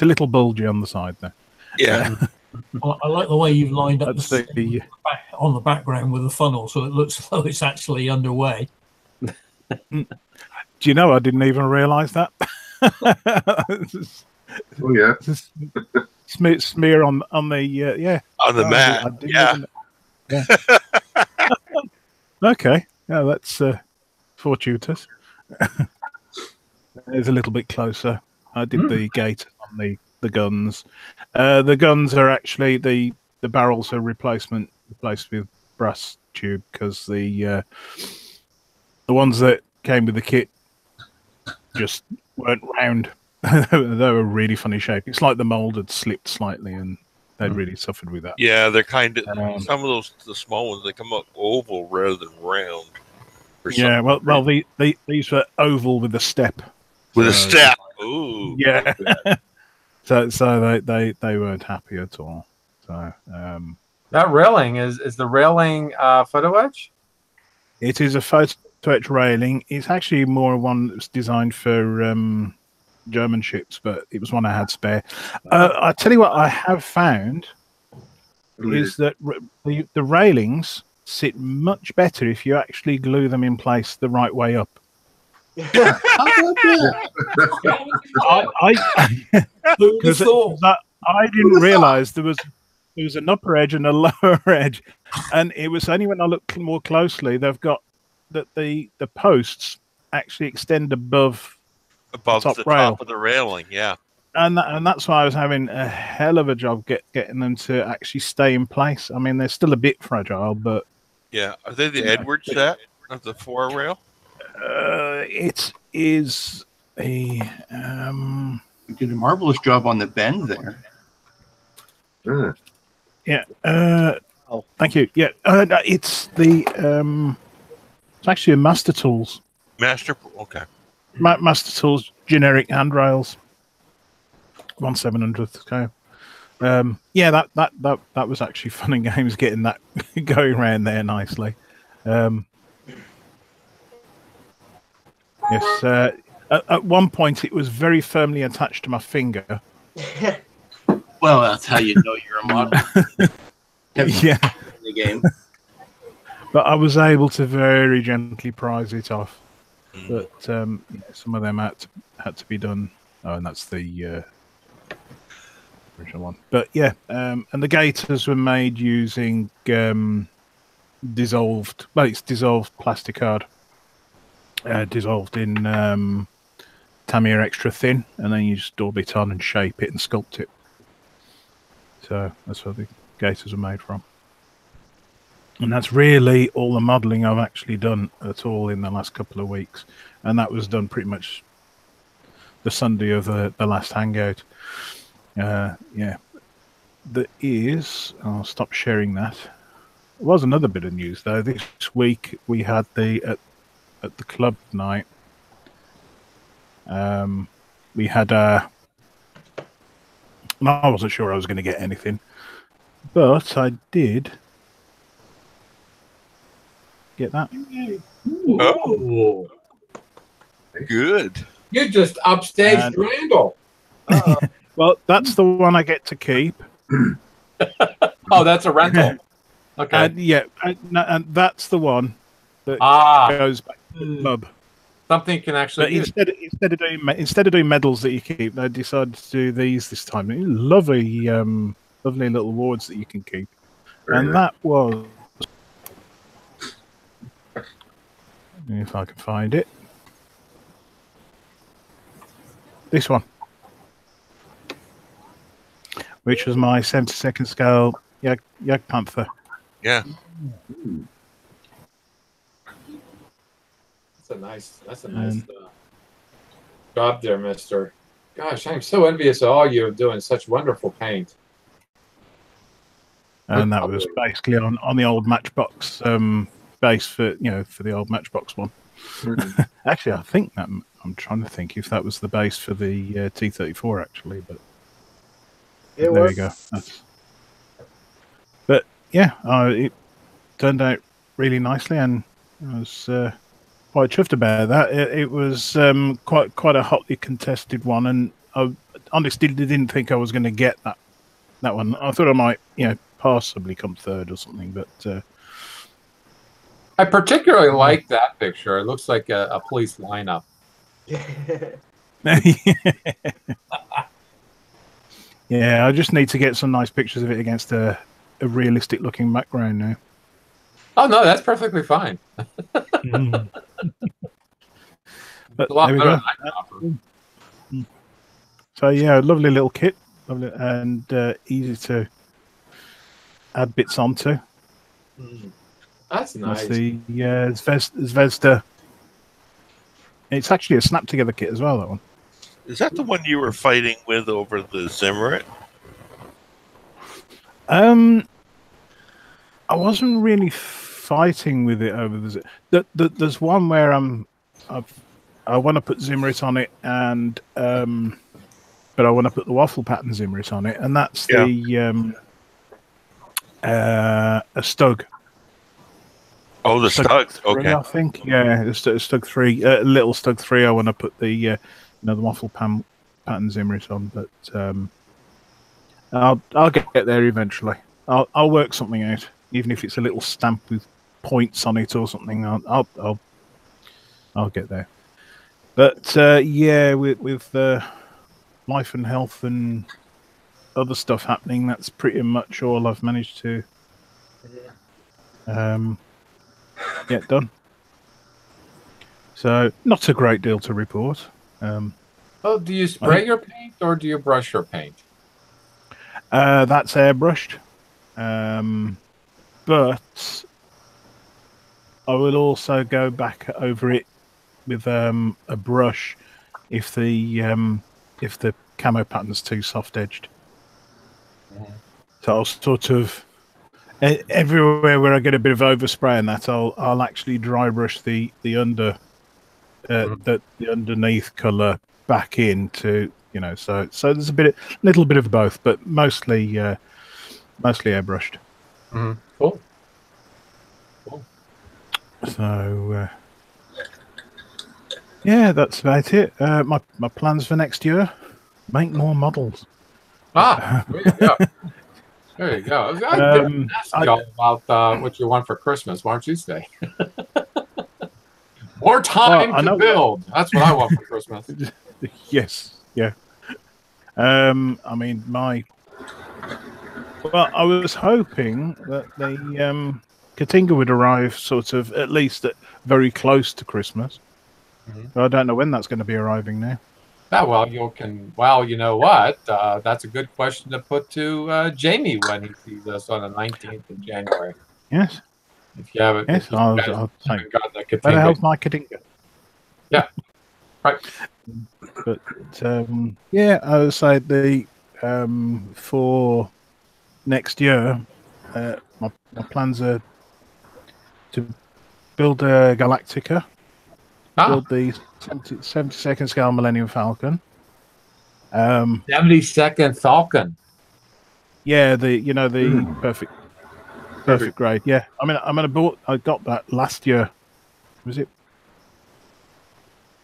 Speaker 5: little bulgy on the side there.
Speaker 7: Yeah.
Speaker 1: I like the way you've lined up
Speaker 5: That's
Speaker 1: on the background with the funnel, so it looks as though it's actually underway.
Speaker 5: Do you know, I didn't even realise that.
Speaker 3: Oh yeah.
Speaker 5: Smear on the yeah.
Speaker 7: On the mat.
Speaker 5: Yeah. Okay. Yeah, that's fortuitous. It's a little bit closer. I did the gate on the guns. The guns are actually the barrels are replaced with brass tube because the ones that came with the kit just weren't round. They were really funny shape. It's like the mold had slipped slightly and they'd really suffered with that.
Speaker 7: Yeah, they're kind of some of the small ones. They come up oval rather than round.
Speaker 5: Yeah, well, these were oval with a step.
Speaker 7: With a step. Ooh.
Speaker 5: Yeah. so they weren't happy at all. So
Speaker 2: that railing is the railing photo etch?
Speaker 5: It is a photo stretch railing. It's actually more one that's designed for German ships, but it was one I had spare. I tell you what, I have found is that the railings sit much better if you actually glue them in place the right way up. I didn't realize there was an upper edge and a lower edge, and it was only when I looked more closely they've got that the posts actually extend above the top
Speaker 7: of the railing. Yeah,
Speaker 5: and that's why I was having a hell of a job getting them to actually stay in place. I mean, they're still a bit fragile, but
Speaker 7: yeah. Are they the Edward set of the 4 rail?
Speaker 5: It is a.
Speaker 4: You did a marvelous job on the bend there.
Speaker 5: Yeah. Thank you. Yeah. It's the. It's actually a Master Tools.
Speaker 7: Okay.
Speaker 5: Master Tools generic handrails. 1/700th scale. Yeah, that was actually fun and games getting that going around there nicely. Yes. At one point, it was very firmly attached to my finger.
Speaker 4: Well, that's how you know you're a model.
Speaker 5: Yeah.
Speaker 4: In the game.
Speaker 5: But I was able to very gently prise it off. But yeah, some of them had to be done. Oh, and that's the original one. But yeah, and the gaiters were made using dissolved plastic card. Dissolved in Tamiya extra thin, and then you just daub it on and shape it and sculpt it. So that's what the gaiters are made from. And that's really all the modelling I've actually done at all in the last couple of weeks. And that was done pretty much the Sunday of the last Hangout. Yeah. There is... I'll stop sharing that. There was another bit of news, though. This week we had at the club night, we had I wasn't sure I was going to get anything, but I did get that.
Speaker 2: Oh,
Speaker 7: Good.
Speaker 2: You just upstaged Randall.
Speaker 5: Well, that's the one I get to keep.
Speaker 2: Oh, that's a rental. Okay.
Speaker 5: Yeah, and that's the one that goes back to the club.
Speaker 2: Something can actually.
Speaker 5: But instead of doing medals that you keep, they decided to do these this time. Lovely, lovely little awards that you can keep, and that was. If I can find it, this one, which was my 72nd scale Jagdpanther.
Speaker 7: Yeah.
Speaker 2: That's a nice job there, mister. Gosh, I'm so envious of all you doing such wonderful paint.
Speaker 5: And that was basically on the old Matchbox base for the old Matchbox one. Actually, I think that I'm trying to think if that was the base for the T-34 actually, but there we go. But yeah, it turned out really nicely, and I was quite chuffed about that. It was quite a hotly contested one, and I honestly didn't think I was going to get that one. I thought I might, possibly come third or something, but
Speaker 2: I particularly like that picture. It looks like a police lineup.
Speaker 5: Yeah, I just need to get some nice pictures of it against a realistic looking background now.
Speaker 2: Oh no, that's perfectly fine.
Speaker 5: But there we go. So yeah, lovely little kit, lovely and easy to add bits onto.
Speaker 2: That's nice.
Speaker 5: That's the Zvezda. It's actually a snap together kit as well. That one.
Speaker 7: Is that the one you were fighting with over the Zimmerit?
Speaker 5: I wasn't really fighting with it over there's one where I want to put Zimmerit on it, and but I want to put the waffle pattern Zimmerit on it, and that's the a Stug.
Speaker 7: Oh, the Stugs.
Speaker 5: Three,
Speaker 7: Okay.
Speaker 5: I think. Yeah, it's Stug 3. Little Stug 3. I want to put the the waffle pattern Zimrit on, but I'll get there eventually. I'll work something out, even if it's a little stamp with points on it or something. I'll get there. But yeah, with life and health and other stuff happening, that's pretty much all I've managed to get done. So not a great deal to report.
Speaker 2: Oh, do you spray your paint or do you brush your paint?
Speaker 5: That's airbrushed, but I will also go back over it with a brush if the camo pattern's too soft edged. So I'll sort of everywhere where I get a bit of overspray and that I'll actually dry brush the underneath color back into, so there's a little bit of both, but mostly airbrushed.
Speaker 2: Cool.
Speaker 5: So yeah, that's about it. My plans for next year: make more models.
Speaker 2: There you go. There you go. I didn't ask y'all about what you want for Christmas. Why don't you say? More time to build. That's what I want for Christmas.
Speaker 5: Yes. Yeah. I mean, I was hoping that the Katinga would arrive sort of at least very close to Christmas. But I don't know when that's going to be arriving now.
Speaker 2: Well, you know what? That's a good question to put to Jamie when he sees us on the 19th of January.
Speaker 5: Yes.
Speaker 2: If you haven't,
Speaker 5: yes,
Speaker 2: I'll gotten the Katinga.
Speaker 5: Where the hell's my Katinga?
Speaker 2: Yeah. Right.
Speaker 5: But yeah, I would say for next year, my plans are to build a Galactica, build the 72nd scale Millennium Falcon.
Speaker 2: 72nd Falcon.
Speaker 5: Yeah, the perfect grade. Yeah, I mean, I got that last year. Was it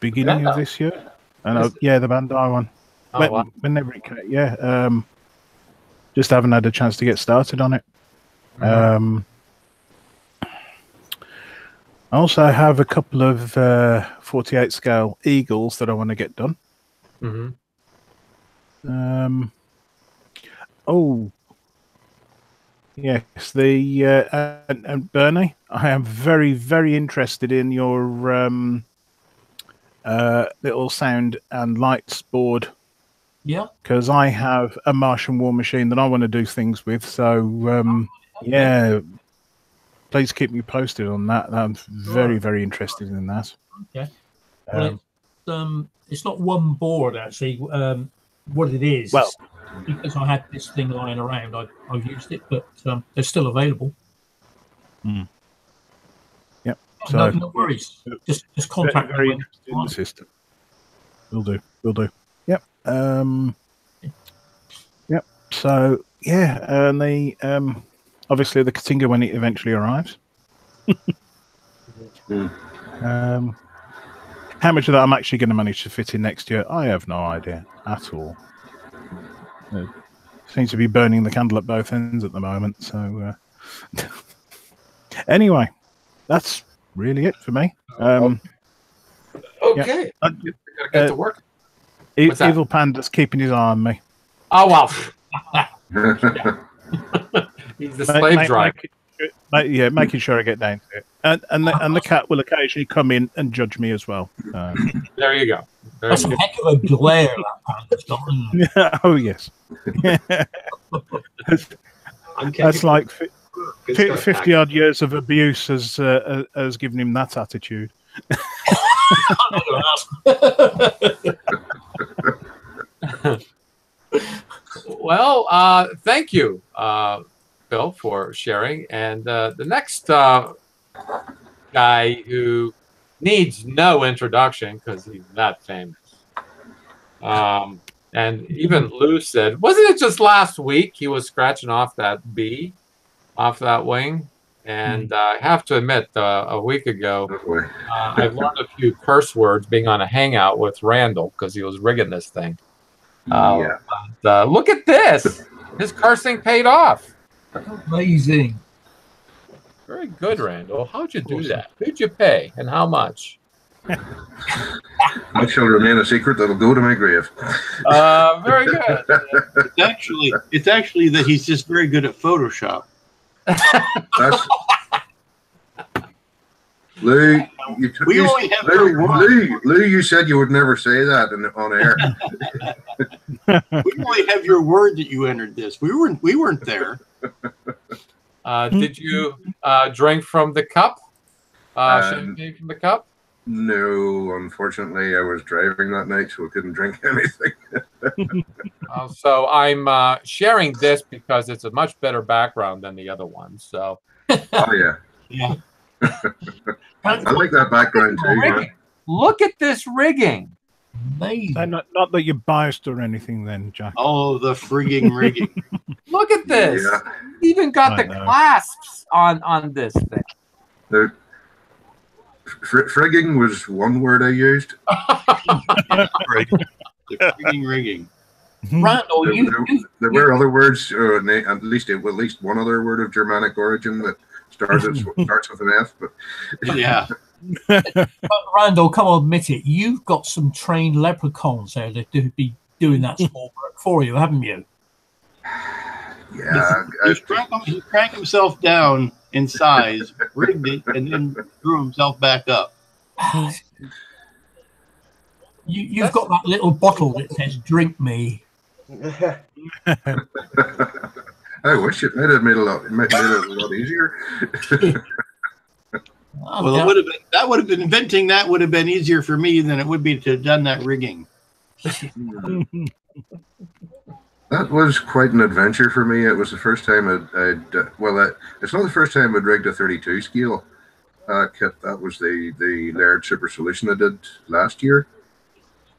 Speaker 5: beginning of this year? And yeah, the Bandai one. Whenever it came, yeah. Just haven't had a chance to get started on it. I also have a couple of 48 scale Eagles that I want to get done. Oh, yes, and Bernie, I am very, very interested in your little sound and lights board.
Speaker 1: Yeah,
Speaker 5: because I have a Martian war machine that I want to do things with. So yeah, please keep me posted on that. I'm very, very interested in that.
Speaker 1: Okay. Well, it's not one board actually. What it is,
Speaker 5: well,
Speaker 1: because I had this thing lying around, I've used it, but they're still available.
Speaker 5: Yep. So
Speaker 1: no worries. Just contact me.
Speaker 5: Very interested in the system. Will do. Yep. Yep. So yeah, and the obviously the Katinga when it eventually arrives. How much of that I'm actually going to manage to fit in next year, I have no idea at all. Seems to be burning the candle at both ends at the moment. So anyway, that's really it for me.
Speaker 2: Okay.
Speaker 5: Yeah.
Speaker 2: Gotta get to work.
Speaker 5: Evil Panda's keeping his eye on me.
Speaker 2: Oh wow. He's the slave driver.
Speaker 5: Making sure I get down to it. And the cat will occasionally come in and judge me as well.
Speaker 2: There you go.
Speaker 1: That's a heck of a glare that panda's got.
Speaker 5: Oh yes. That's like 50 odd years of abuse has given him that attitude.
Speaker 2: Well, thank you, Bill, for sharing. And the next guy who needs no introduction because he's that famous. And even Lou said, wasn't it just last week he was scratching off that bee off that wing? And I have to admit, a week ago,
Speaker 3: Oh, boy.
Speaker 2: I learned a few curse words being on a hangout with Randall because he was rigging this thing.
Speaker 3: Yeah.
Speaker 2: Look at this. His cursing paid off.
Speaker 1: Amazing.
Speaker 2: Very good, Randall. How'd you do that? Who'd you pay and how much?
Speaker 3: That shall remain a secret that'll go to my grave.
Speaker 2: Very good.
Speaker 4: It's actually that he's just very good at Photoshop.
Speaker 3: That's Lou. Lou, you said you would never say that on air.
Speaker 4: We only have your word that you entered this. We weren't there.
Speaker 2: Did you drink from the cup? Champagne from the cup?
Speaker 3: No, unfortunately, I was driving that night, so I couldn't drink anything.
Speaker 2: So I'm sharing this because it's a much better background than the other one. So.
Speaker 3: Oh yeah.
Speaker 4: Yeah.
Speaker 3: I like that background too. Yeah.
Speaker 2: Look at this rigging.
Speaker 1: Amazing.
Speaker 5: Not that you're biased or anything, then, Jack.
Speaker 4: Oh, the frigging rigging.
Speaker 2: Look at this.
Speaker 3: Yeah.
Speaker 2: Even got
Speaker 5: I
Speaker 2: the
Speaker 5: know.
Speaker 2: clasps on this thing.
Speaker 3: The frigging was one word I used.
Speaker 4: The frigging rigging.
Speaker 1: Randall,
Speaker 3: There were other words, at least one other word of Germanic origin that starts with an F. But
Speaker 4: Yeah.
Speaker 1: Randall, come on, admit it. You've got some trained leprechauns there that do be doing that small work for you, haven't you?
Speaker 3: yeah,
Speaker 4: He cranked himself down in size, rigged it, and then drew himself back up.
Speaker 1: You've got that little bottle that says "Drink me."
Speaker 3: I wish it might have made it a lot easier.
Speaker 4: Well, it would have been, inventing that would have been easier for me than it would be to have done that rigging.
Speaker 3: That was quite an adventure for me. It was the first time it's not the first time I'd rigged a 32 scale kit. That was the Laird Super Solution I did last year.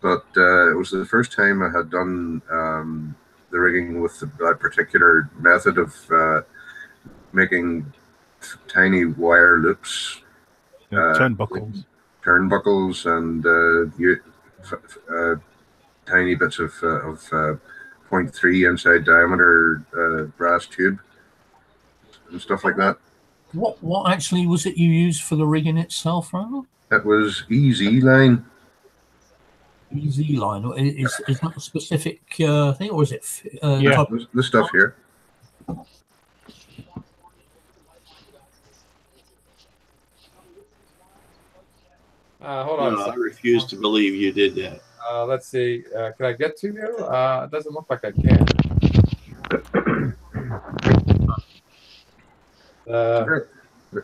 Speaker 3: But it was the first time I had done the rigging with that particular method of making tiny wire loops.
Speaker 5: Turnbuckles.
Speaker 3: Turnbuckles and tiny bits of 0.3 inside diameter brass tube and stuff like that.
Speaker 1: What actually was it you used for the rigging itself, Randall?
Speaker 3: That was EZ line.
Speaker 1: EZ line. Is that a specific thing, or is it?
Speaker 5: Yeah.
Speaker 3: This stuff here.
Speaker 2: Hold on.
Speaker 4: No, I refuse to believe you did that.
Speaker 2: Let's see. Can I get to you? It doesn't look like I can.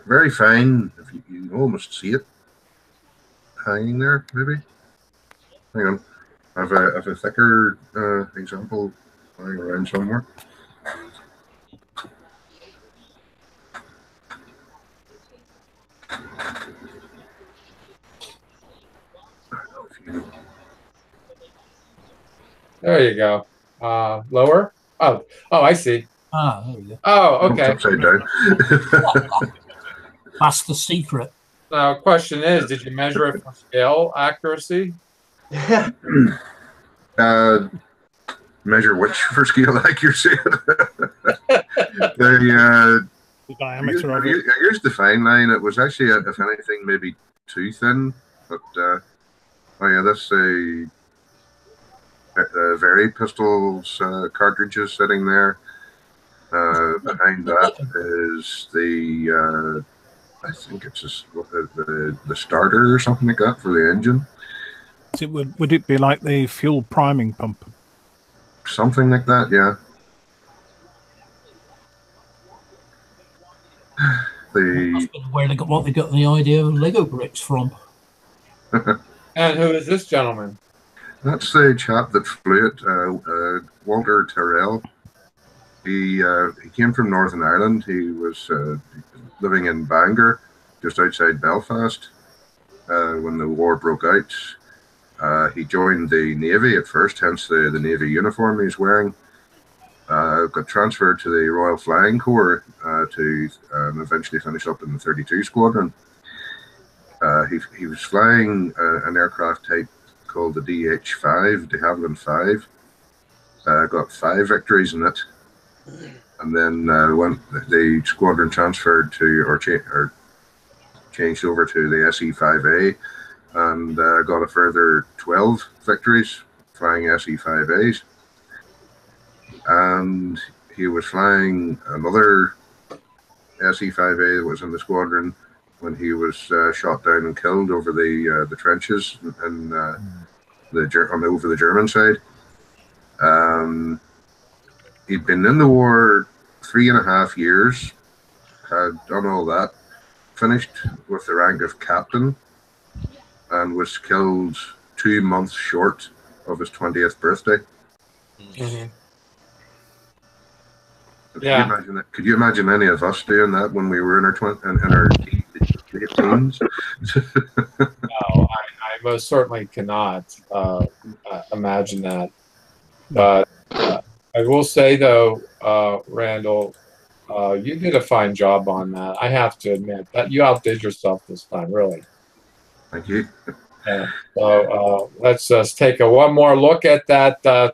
Speaker 3: Very fine. If you can almost see it hanging there, maybe. Hang on. I have a thicker example lying around somewhere.
Speaker 2: There you go. Lower. Oh, I see.
Speaker 1: Ah, there we go.
Speaker 2: Oh, okay.
Speaker 3: Upside down.
Speaker 1: That's the secret.
Speaker 2: Now, question is, did you measure it for scale accuracy?
Speaker 3: Measure which for scale accuracy?
Speaker 5: The diameter of
Speaker 3: I
Speaker 5: it.
Speaker 3: used the fine line. It was actually, if anything, maybe too thin. But oh yeah, that's a Very Pistols cartridges sitting there. Behind that is the I think it's just the starter or something like that for the engine.
Speaker 5: Would it be like the fuel priming pump?
Speaker 3: Something like that, yeah.
Speaker 1: That's been where they got the idea of Lego bricks from.
Speaker 2: And who is this gentleman?
Speaker 3: That's the chap that flew it, Walter Tyrrell. He came from Northern Ireland. He was living in Bangor, just outside Belfast, when the war broke out. He joined the Navy at first, hence the Navy uniform he's wearing. Got transferred to the Royal Flying Corps. to eventually finish up in the 32 Squadron. He was flying an aircraft type called the DH-5, de Havilland 5. Got 5 victories in it, and then when the squadron transferred to or changed over to the SE-5A, and got a further 12 victories flying SE-5As. And he was flying another SE-5A that was in the squadron when he was shot down and killed over the trenches and over the German side. He'd been in the war 3.5 years, had done all that, finished with the rank of captain, and was killed 2 months short of his 20th birthday.
Speaker 2: Mm-hmm.
Speaker 3: Could you imagine any of us doing that when we were in our late teens?
Speaker 2: No, I most certainly cannot imagine that. But I will say, though, Randall, you did a fine job on that. I have to admit that you outdid yourself this time, really.
Speaker 3: Thank you.
Speaker 2: So let's just take one more look at that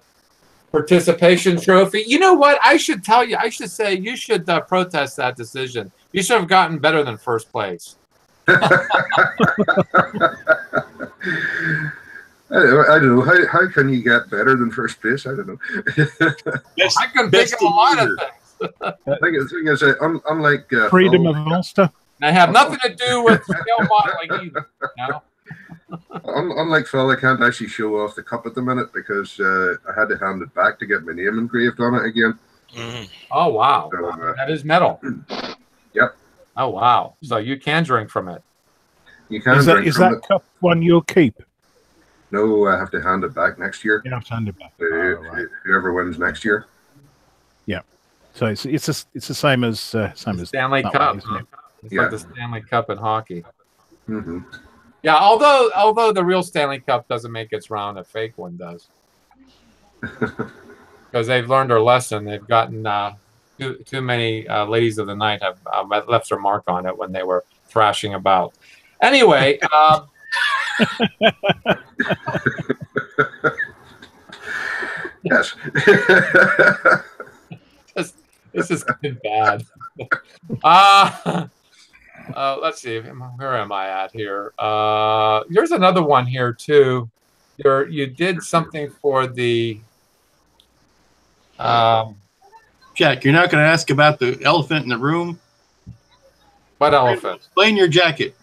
Speaker 2: participation trophy. You know what? I should tell you. I should say you should protest that decision. You should have gotten better than first place.
Speaker 3: I don't know. How can you get better than first place? I don't know.
Speaker 2: I can think of a lot of things.
Speaker 3: The thing is, unlike
Speaker 5: freedom
Speaker 3: Phil,
Speaker 5: of Ulster.
Speaker 2: They have nothing to do with scale modeling either. No?
Speaker 3: Unlike Phil, I can't actually show off the cup at the minute because I had to hand it back to get my name engraved on it again.
Speaker 2: Oh, wow.
Speaker 3: So,
Speaker 2: that is metal.
Speaker 3: Yep.
Speaker 2: Oh, wow. So you can drink from it.
Speaker 3: You can
Speaker 5: Is
Speaker 3: drink from
Speaker 5: that
Speaker 3: it.
Speaker 5: cup one you'll keep?
Speaker 3: No, I have to hand it back next year.
Speaker 5: You have to hand it back.
Speaker 3: Right. Whoever wins next year.
Speaker 5: Yeah. So it's the same as
Speaker 2: Stanley
Speaker 5: that
Speaker 2: Cup.
Speaker 5: way, isn't it?
Speaker 2: It's like the Stanley Cup in hockey.
Speaker 3: Mm-hmm.
Speaker 2: Yeah, although the real Stanley Cup doesn't make its round, a fake one does. Because they've learned their lesson. They've gotten too many ladies of the night have left their mark on it when they were thrashing about. Anyway.
Speaker 3: Yes.
Speaker 2: This is bad. Let's see. Where am I at here? Here's another one here too. You did something for the.
Speaker 4: Jack, you're not going to ask about the elephant in the room?
Speaker 2: What elephant?
Speaker 4: Explain your jacket.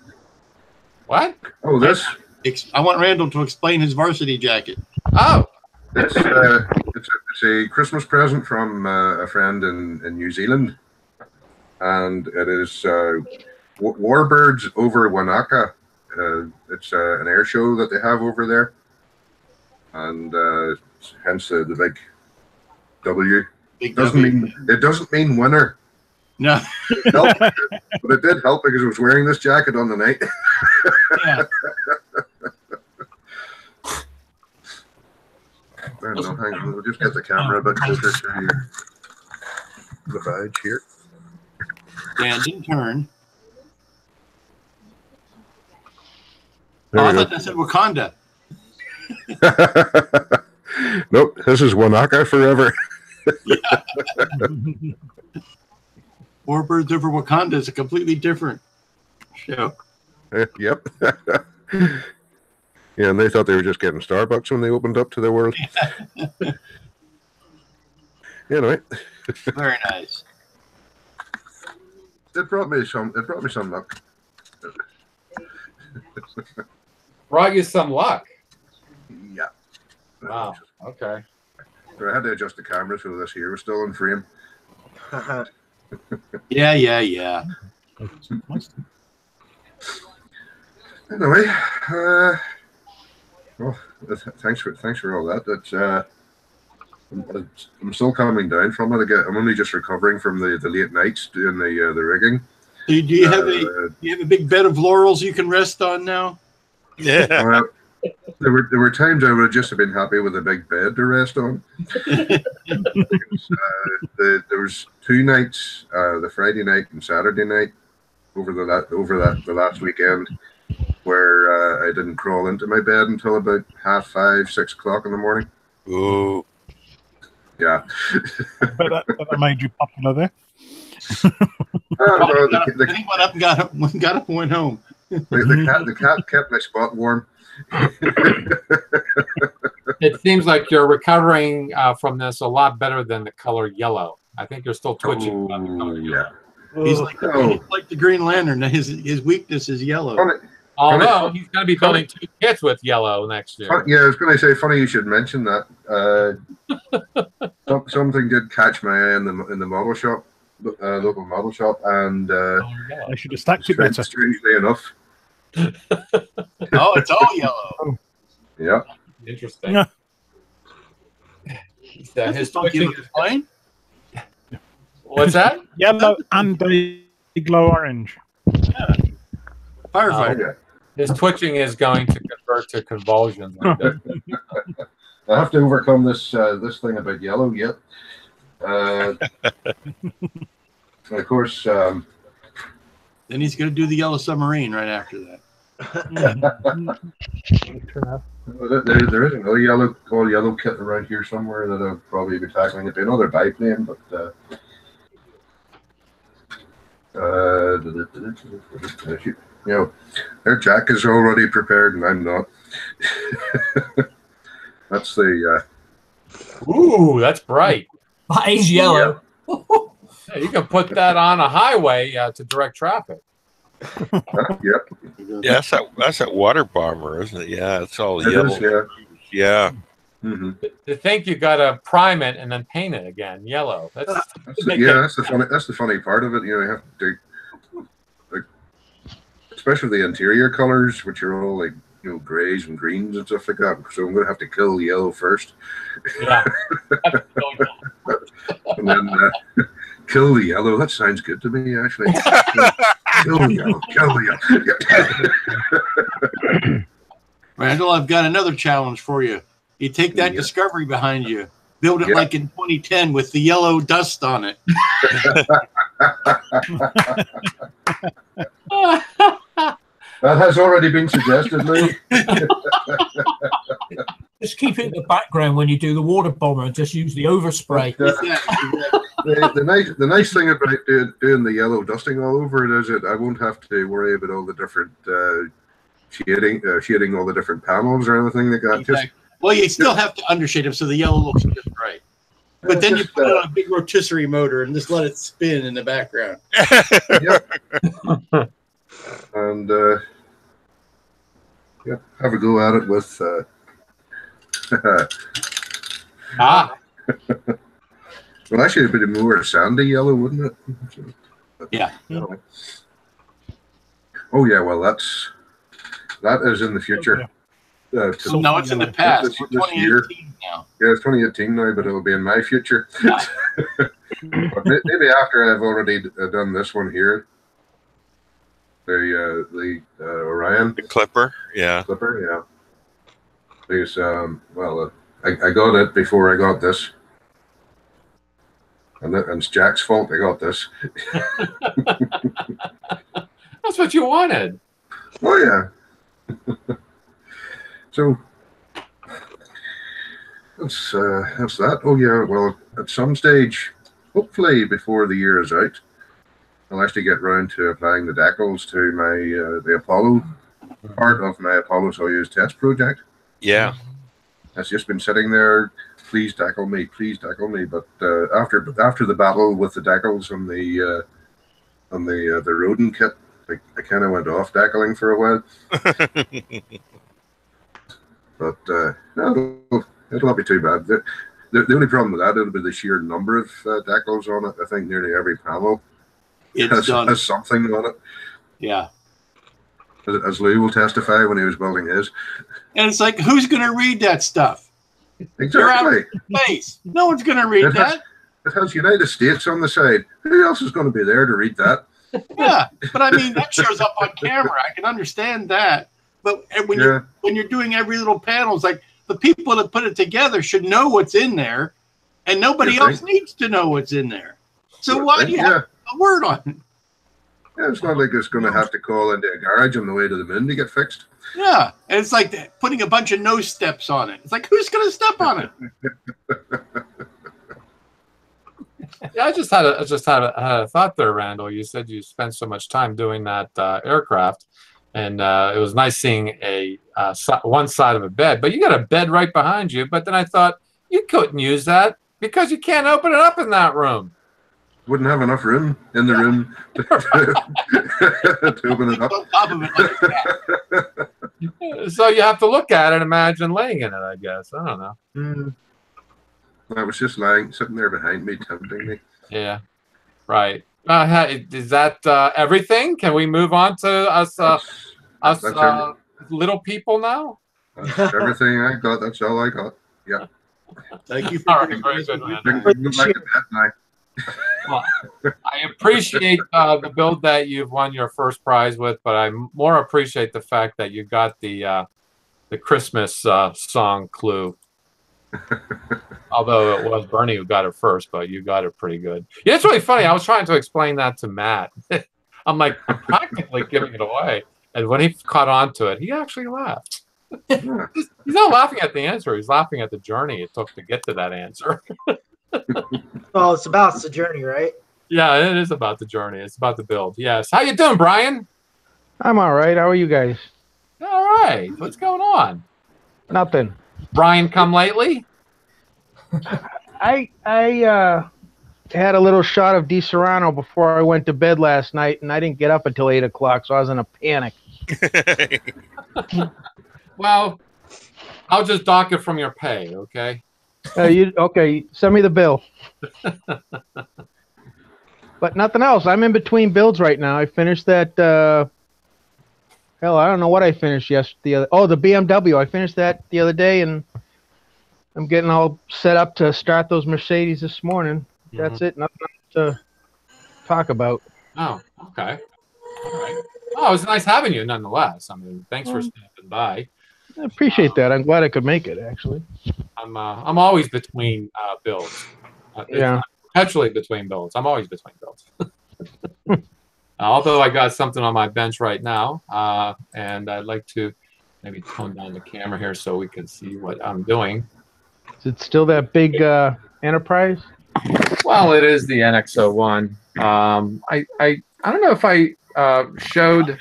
Speaker 2: What?
Speaker 3: Oh, this.
Speaker 4: I want Randall to explain his varsity jacket.
Speaker 2: Oh.
Speaker 3: It's a Christmas present from a friend in New Zealand, and it is Warbirds over Wanaka. It's an air show that they have over there, and hence the big W. It doesn't mean winner.
Speaker 4: No.
Speaker 3: It helped, but it did help because I was wearing this jacket on the night.
Speaker 4: Yeah.
Speaker 3: No, hang on. We'll just get the camera a bit closer to the badge here.
Speaker 4: Stand and turn.
Speaker 3: There
Speaker 4: I
Speaker 3: we
Speaker 4: thought
Speaker 3: go.
Speaker 4: that said Wakanda.
Speaker 3: Nope, this is Wanaka forever.
Speaker 4: Warbirds over Wakanda is a completely different show.
Speaker 3: Yep. Yeah, and they thought they were just getting Starbucks when they opened up to their world. Anyway.
Speaker 4: Very nice.
Speaker 3: It brought me some luck.
Speaker 2: Brought you some luck.
Speaker 3: Yeah.
Speaker 2: Wow. Okay.
Speaker 3: So I had to adjust the camera so this here was still in frame.
Speaker 4: Yeah.
Speaker 3: Anyway, well, thanks for all that. That's I'm still coming down from it. I'm only just recovering from the late nights doing the rigging.
Speaker 4: Do you have a big bed of laurels you can rest on now?
Speaker 7: Yeah.
Speaker 3: There were times I would have just been happy with a big bed to rest on. Because, there was 2 nights, the Friday night and Saturday night, over the last weekend, where I didn't crawl into my bed until about 5:30, 6 o'clock in the morning.
Speaker 7: Ooh.
Speaker 3: Yeah.
Speaker 5: But that made you popular there.
Speaker 4: Then he went up and got up and went home.
Speaker 3: The cat kept my spot warm.
Speaker 2: It seems like you're recovering from this a lot better than the color yellow. I think you're still twitching about the color yellow.
Speaker 4: He's like the Green Lantern. His weakness is yellow.
Speaker 2: Although he's going to be building 2 kits with yellow next year.
Speaker 3: Yeah, I was going to say, funny you should mention that. Something did catch my eye in the model shop, local model shop, and
Speaker 5: I should have stacked it better.
Speaker 3: Strangely enough.
Speaker 4: Oh, it's all yellow.
Speaker 3: Yeah.
Speaker 2: Interesting.
Speaker 5: Yeah.
Speaker 2: His twitching is plain. What's that?
Speaker 5: Yellow and a glow orange.
Speaker 4: Yeah. Firefighter.
Speaker 2: His twitching is going to convert to convulsions.
Speaker 3: I have to overcome this thing about yellow yet. Of course.
Speaker 4: Then he's going to do the Yellow Submarine right after that.
Speaker 3: There is another yellow kit around here somewhere that I'll probably be tackling. It'd be another biplane, but their Jack is already prepared and I'm not. That's the
Speaker 2: Ooh, that's bright.
Speaker 1: That is yellow.
Speaker 2: Yeah, you can put that on a highway to direct traffic.
Speaker 3: Yep.
Speaker 7: Yeah, that's that water bomber, isn't it? Yeah, it's all yellow.
Speaker 3: Is,
Speaker 7: yeah.
Speaker 3: Mm-hmm.
Speaker 2: To think you got to prime it and then paint it again yellow. That's
Speaker 3: the funny part of it. You have to do, especially the interior colors, which are all grays and greens and stuff like that. So I'm going to have to kill the yellow first.
Speaker 2: Yeah.
Speaker 3: And then kill the yellow. That sounds good to me, actually. Kill the yellow. Kill the yellow.
Speaker 4: Randall, I've got another challenge for you. You take that Discovery behind you, build it like in 2010 with the yellow dust on it.
Speaker 3: That has already been suggested, Lee.
Speaker 1: Just keep it in the background when you do the water bomber and just use the overspray.
Speaker 3: The nice thing about doing the yellow dusting all over it is that I won't have to worry about all the different shading all the different panels or anything like that.
Speaker 4: Exactly. Well, you still have to undershade them so the yellow looks just right. But then you put it on a big rotisserie motor and just let it spin in the background.
Speaker 3: And have a go at it with well, actually, it'd be more sandy yellow, wouldn't it?
Speaker 4: Yeah.
Speaker 3: Oh yeah, well that is in the future.
Speaker 4: So no, it's in the past.
Speaker 3: This
Speaker 4: 2018
Speaker 3: year.
Speaker 4: now.
Speaker 3: Yeah, it's 2018 now, but it'll be in my future. But maybe after I've already done this one here, the Orion,
Speaker 7: The Clipper, yeah.
Speaker 3: Clipper, yeah. Because I got it before I got this, and it's Jack's fault I got this.
Speaker 2: That's what you wanted.
Speaker 3: Oh yeah. So that's that. Oh yeah. Well, at some stage, hopefully before the year is out, I'll actually get round to applying the decals to my the Apollo part of my Apollo Soyuz test project.
Speaker 7: Yeah.
Speaker 3: That's just been sitting there. Please decal me, please decal me. But after the battle with the decals on the Rodin kit, I kind of went off decaling for a while. But no, it'll not be too bad. The only problem with that, it'll be the sheer number of decals on it. I think nearly every panel has something on it.
Speaker 4: Yeah.
Speaker 3: As Lou will testify when he was building his.
Speaker 4: And it's like, who's going to read that stuff?
Speaker 3: Exactly.
Speaker 4: You're out of space. No one's going to read that.
Speaker 3: It has United States on the side. Who else is going to be there to read that?
Speaker 4: Yeah, but I mean, that shows up on camera. I can understand that. But when you're doing every little panel, it's like the people that put it together should know what's in there, and nobody else needs to know what's in there. So why do you have a word on it?
Speaker 3: Yeah, it's not like it's going to have to call into a garage on the way to the moon to get fixed.
Speaker 4: Yeah, and it's like putting a bunch of no steps on it. It's like, who's going to step on it?
Speaker 2: Yeah, I just had a thought there, Randall. You said you spent so much time doing that aircraft, and it was nice seeing one side of a bed. But you got a bed right behind you. But then I thought you couldn't use that because you can't open it up in that room.
Speaker 3: Wouldn't have enough room in the room to open it up.
Speaker 2: So you have to look at it, imagine laying in it, I guess. I don't know.
Speaker 3: I was just sitting there behind me, tempting me.
Speaker 2: Yeah, right. Is that everything? Can we move on to us little people now?
Speaker 3: That's everything I got. That's all I got. Yeah.
Speaker 4: Thank you for
Speaker 2: all right, very good, man. Well, I appreciate the build that you've won your first prize with, but I more appreciate the fact that you got the Christmas song clue. Although it was Bernie who got it first, but you got it pretty good. Yeah, it's really funny. I was trying to explain that to Matt. I'm practically giving it away. And when he caught on to it, he actually laughed. He's not laughing at the answer. He's laughing at the journey it took to get to that answer.
Speaker 8: Well, it's about the journey, right?
Speaker 2: Yeah, it is about the journey. It's about the build. Yes. How you doing, Brian?
Speaker 9: I'm all right. How are you guys?
Speaker 2: All right. What's going on?
Speaker 9: Nothing.
Speaker 2: Brian come lately?
Speaker 9: I had a little shot of Di Serrano before I went to bed last night, and I didn't get up until 8 o'clock, so I was in a panic.
Speaker 2: Well, I'll just dock it from your pay, okay?
Speaker 9: Okay, send me the bill. But nothing else. I'm in between builds right now. I finished that. Hell, I don't know what I finished the BMW. I finished that the other day, and I'm getting all set up to start those Mercedes this morning. That's it. Nothing else to talk about.
Speaker 2: Oh, okay. All right. Oh, it was nice having you, nonetheless. I mean, thanks for stopping by.
Speaker 9: I appreciate that. I'm glad I could make it, actually.
Speaker 2: I'm always between builds. Perpetually between builds. I'm always between builds. Although I got something on my bench right now, and I'd like to maybe tone down the camera here so we can see what I'm doing.
Speaker 9: Is it still that big Enterprise?
Speaker 2: Well, it is the NX-01. I don't know if I showed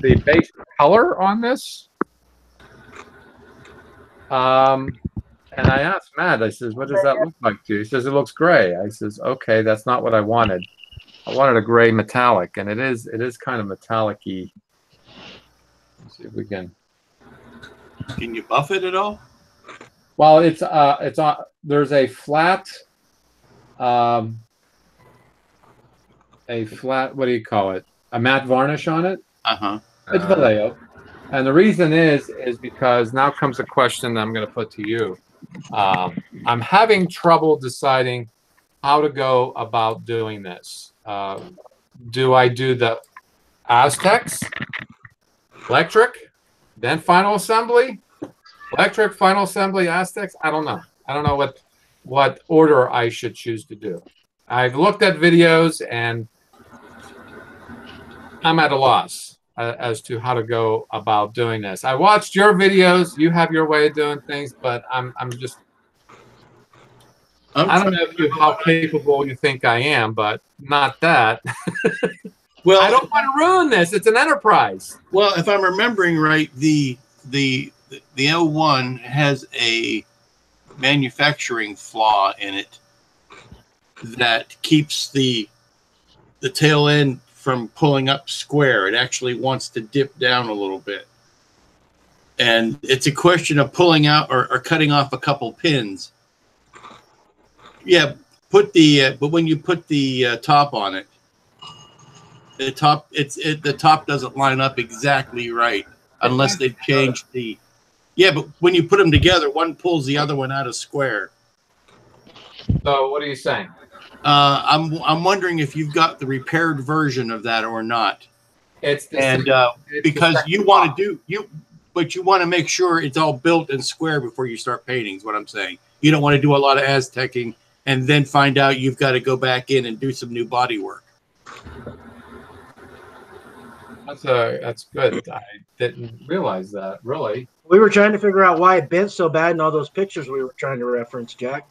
Speaker 2: the base color on this. And I asked Matt, I says, what does that look like to you? He says, it looks gray. I says, okay, that's not what I wanted. I wanted a gray metallic, and it is kind of metallic-y. Let's see if we can.
Speaker 4: Can you buff it at all?
Speaker 2: Well, it's on. There's a flat. What do you call it? A matte varnish on it. It's Vallejo. And the reason is because now comes a question that I'm going to put to you. I'm having trouble deciding how to go about doing this. Do I do the Aztecs, electric, then final assembly, electric, final assembly, Aztecs? I don't know. I don't know what order I should choose to do. I've looked at videos and I'm at a loss as to how to go about doing this. I watched your videos. You have your way of doing things, but I don't know how capable you think I am, but not that. Well, I don't want to ruin this. It's an Enterprise.
Speaker 4: Well, if I'm remembering right, the 01 has a manufacturing flaw in it that keeps the tail end from pulling up square. It actually wants to dip down a little bit. And it's a question of pulling out or cutting off a couple pins. Yeah, but when you put the top on it, the top doesn't line up exactly right unless they've changed the. Yeah, but when you put them together, one pulls the other one out of square.
Speaker 2: So what are you saying?
Speaker 4: I'm wondering if you've got the repaired version of that or not.
Speaker 2: It's the
Speaker 4: And because you want to but you want to make sure it's all built and square before you start painting. Is what I'm saying. You don't want to do a lot of Aztecing and then find out you've got to go back in and do some new body work.
Speaker 2: That's good. I didn't realize that, really.
Speaker 8: We were trying to figure out why it bent so bad in all those pictures we were trying to reference, Jack.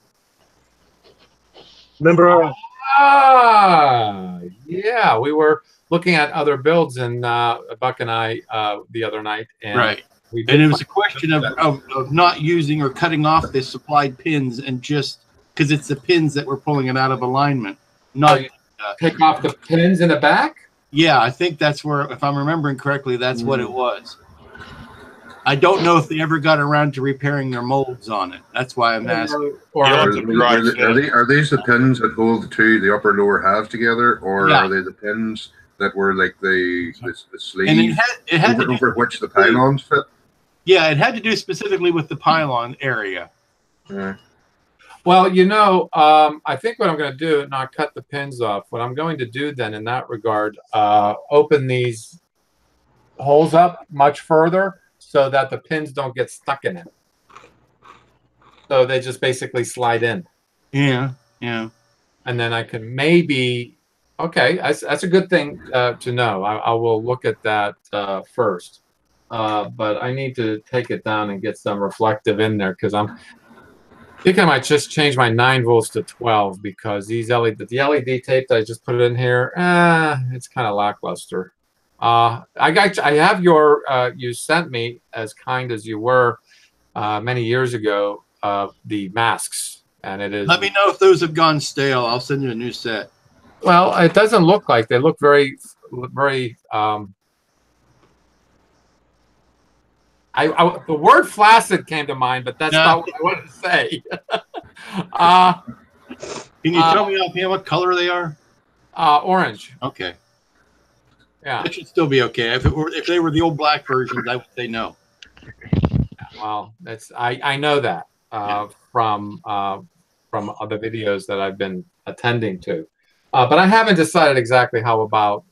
Speaker 8: Remember?
Speaker 2: Yeah. We were looking at other builds, and Buck and I the other night. And
Speaker 4: right. And it was a question of not using or cutting off the supplied pins and just because it's the pins that were pulling it out of alignment. Not
Speaker 2: take off the pins in the back?
Speaker 4: Yeah, I think that's where, if I'm remembering correctly, that's what it was. I don't know if they ever got around to repairing their molds on it. That's why I'm asking.
Speaker 3: Are these the pins that hold the upper lower halves together, or are they the pins that were like the sleeve
Speaker 4: and it had
Speaker 3: over which the pylons fit?
Speaker 4: Yeah, it had to do specifically with the pylon area.
Speaker 3: Yeah.
Speaker 2: Well, I think what I'm going to do, not cut the pins off. What I'm going to do then in that regard, open these holes up much further so that the pins don't get stuck in it. So they just basically slide in.
Speaker 4: Yeah, yeah.
Speaker 2: And then I can maybe, okay, that's a good thing to know. I will look at that first. But I need to take it down and get some reflective in there because I think I might just change my 9 volts to 12 because the LED tape that I just put in here, it's kind of lackluster. I have you sent me, as kind as you were many years ago, the masks, and it is.
Speaker 4: Let me know if those have gone stale. I'll send you a new set.
Speaker 2: Well, it doesn't look like they look very. The word flaccid came to mind, but that's not what I wanted to say.
Speaker 4: Can you tell me offhand what color they are?
Speaker 2: Orange.
Speaker 4: Okay.
Speaker 2: Yeah.
Speaker 4: That should still be okay. If they were the old black versions, I would say no.
Speaker 2: Well, I know that from other videos that I've been attending to, but I haven't decided exactly how about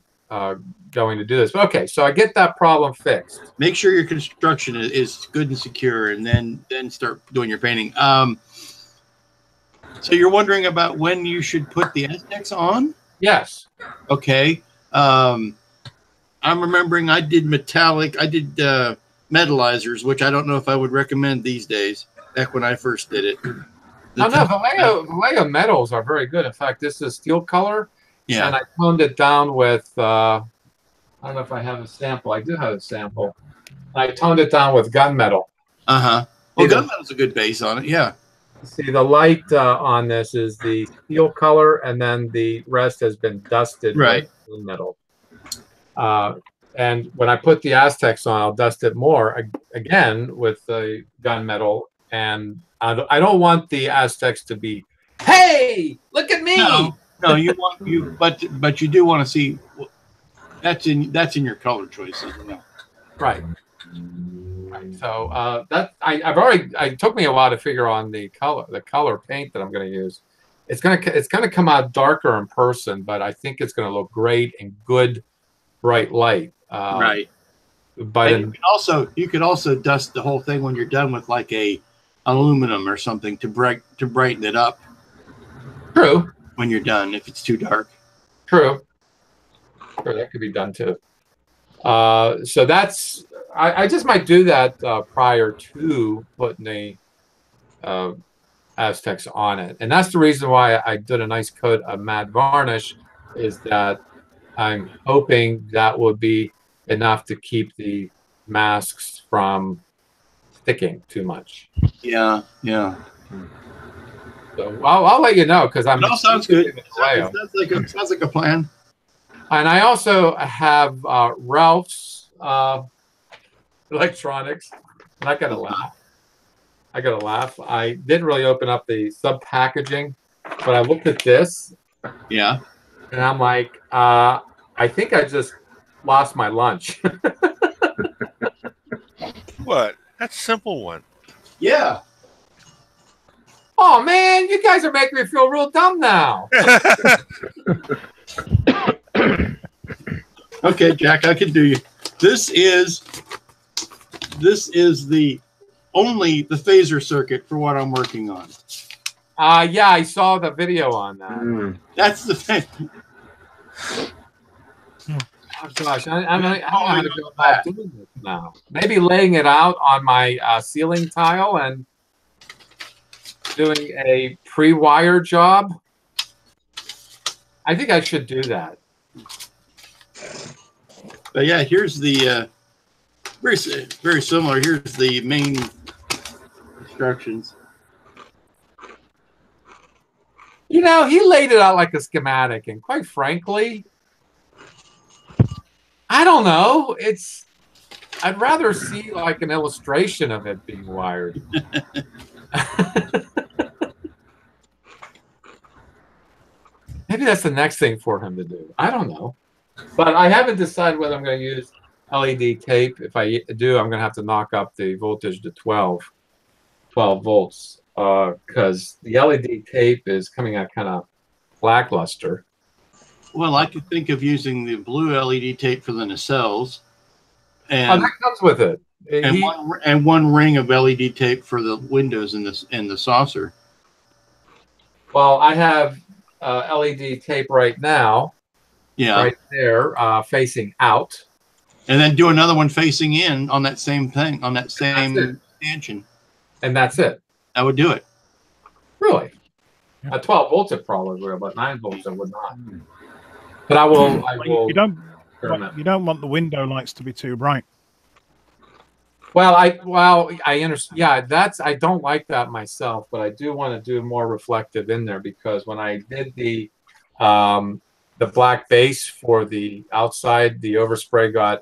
Speaker 2: going to do this. But okay, so I get that problem fixed.
Speaker 4: Make sure your construction is good and secure, and then start doing your painting. So you're wondering about when you should put the Aztecs on?
Speaker 2: Yes.
Speaker 4: Okay. I'm remembering I did metallizers, which I don't know if I would recommend these days. Back when I first did it.
Speaker 2: Vallejo metals are very good. In fact, this is steel color.
Speaker 4: Yeah.
Speaker 2: And I toned it down with, I don't know if I have a sample. I do have a sample. I toned it down with gunmetal.
Speaker 4: Uh-huh. Well, gunmetal's a good base on it, yeah.
Speaker 2: See, the light on this is the steel color, and then the rest has been dusted with gunmetal. And when I put the Aztecs on, I'll dust it more again with the gunmetal. And I don't want the Aztecs to be, hey, look at me.
Speaker 4: No, but you do want to see that's in your color choices,
Speaker 2: Right. So it took me a while to figure on the color paint that I'm going to use. It's gonna come out darker in person, but I think it's going to look great in good bright light.
Speaker 4: Right.
Speaker 2: But
Speaker 4: you could also dust the whole thing when you're done with like a aluminum or something to brighten it up.
Speaker 2: True.
Speaker 4: When you're done, if it's too dark.
Speaker 2: True. Sure, that could be done too. So that's I just might do that prior to putting the Aztecs on it, and that's the reason why I did a nice coat of matte varnish. Is that I'm hoping that would be enough to keep the masks from sticking too much.
Speaker 4: Yeah, yeah.
Speaker 2: So I'll let you know because I'm.
Speaker 4: It all sounds good. Sounds like a plan.
Speaker 2: And I also have Ralph's electronics. I'm not gonna laugh. I gotta laugh. I didn't really open up the sub packaging, but I looked at this.
Speaker 4: Yeah.
Speaker 2: And I'm like, I think I just lost my lunch.
Speaker 7: What? That's a simple one.
Speaker 4: Yeah.
Speaker 2: Oh man, you guys are making me feel real dumb now.
Speaker 4: Okay, Jack, I can do you. This is the phaser circuit for what I'm working on.
Speaker 2: Yeah, I saw the video on that.
Speaker 4: That's the thing.
Speaker 2: Oh gosh, I don't know how to go about doing this now. Maybe laying it out on my ceiling tile and doing a pre-wire job. I think I should do that.
Speaker 4: But yeah, here's the very similar. Here's the main instructions.
Speaker 2: You know, he laid it out like a schematic, and quite frankly, I don't know. I'd rather see like an illustration of it being wired. Maybe that's the next thing for him to do. I don't know. But I haven't decided whether I'm going to use LED tape. If I do, I'm going to have to knock up the voltage to 12 volts because the LED tape is coming out kind of lackluster.
Speaker 4: Well, I could think of using the blue LED tape for the nacelles. And
Speaker 2: that comes with it.
Speaker 4: And one ring of LED tape for the windows in the saucer.
Speaker 2: Well, I have LED tape right now.
Speaker 4: Yeah.
Speaker 2: Right there, facing out.
Speaker 4: And then do another one facing in on that same thing, on that same stanchion.
Speaker 2: And that's it.
Speaker 4: I would do it.
Speaker 2: Really? At 12 volts it probably will, but 9 volts it would not. But I will.
Speaker 5: You don't want the window lights to be too bright.
Speaker 2: Well, I understand. Yeah, I don't like that myself, but I do want to do more reflective in there because when I did the black base for the outside, the overspray it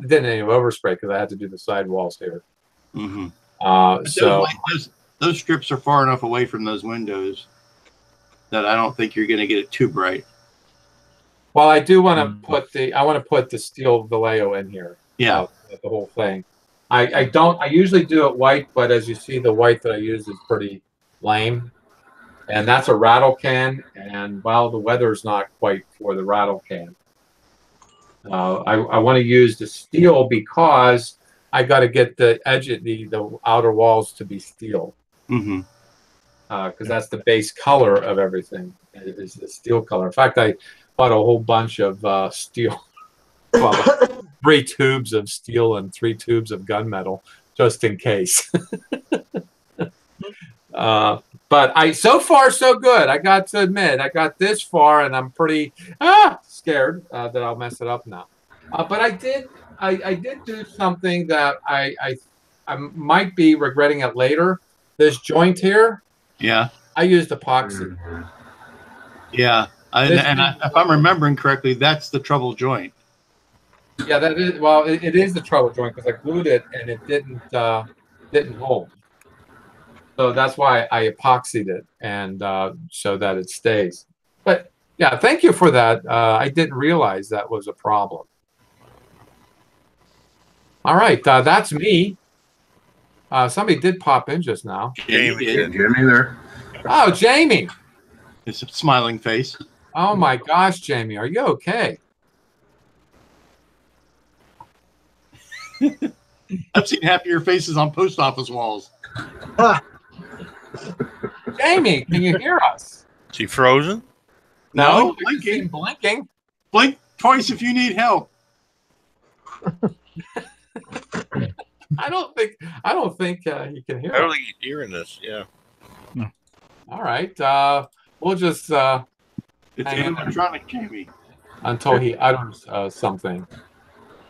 Speaker 2: didn't any overspray because I had to do the sidewalls here.
Speaker 4: Mm-hmm. So those strips are far enough away from those windows that I don't think you're going to get it too bright.
Speaker 2: Well, I do want to put the steel Vallejo in here.
Speaker 4: Yeah,
Speaker 2: the whole thing. I usually do it white, but as you see, the white that I use is pretty lame. And that's a rattle can, and the weather's not quite for the rattle can. I want to use the steel because I got to get the edge of the outer walls to be steel.
Speaker 4: Mm-hmm.
Speaker 2: Because that's the base color of everything is the steel color. In fact, I bought a whole bunch of steel, 3 tubes of steel and 3 tubes of gunmetal just in case. But so far so good. I got to admit, I got this far, and I'm pretty scared that I'll mess it up now. But I did do something that I might be regretting it later. This joint here.
Speaker 4: Yeah.
Speaker 2: I used epoxy.
Speaker 4: Yeah, if I'm remembering correctly, that's the trouble joint.
Speaker 2: Yeah, that is. Well, it is the trouble joint because I glued it and it didn't hold. So that's why I epoxied it and so that it stays. But yeah, thank you for that. I didn't realize that was a problem. All right, that's me. Somebody did pop in just now.
Speaker 7: Jamie
Speaker 3: there.
Speaker 2: Oh, Jamie.
Speaker 4: It's a smiling face.
Speaker 2: Oh my gosh, Jamie, are you okay?
Speaker 4: I've seen happier faces on post office walls.
Speaker 2: Jamie, can you hear us?
Speaker 7: Is he frozen?
Speaker 4: No,
Speaker 2: blinking. Blinking.
Speaker 4: Blink twice if you need help.
Speaker 2: I don't think you can hear
Speaker 7: I don't
Speaker 2: us.
Speaker 7: think he's hearing this. Yeah.
Speaker 5: No.
Speaker 2: All right. We'll just
Speaker 4: It's animatronic, Jamie.
Speaker 2: until he utters something.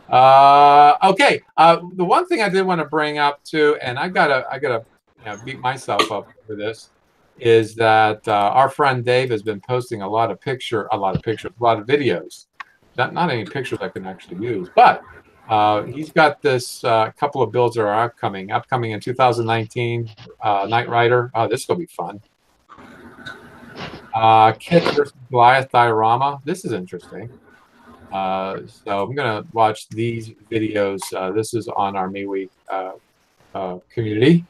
Speaker 2: Okay. The one thing I did want to bring up too, and I gotta beat myself up for this, is that our friend Dave has been posting a lot of videos. Not any pictures I can actually use, but he's got this couple of builds that are upcoming in 2019. Knight Rider. This will be fun. Kit versus Goliath diorama. This is interesting. So I'm gonna watch these videos. This is on our MeWe community.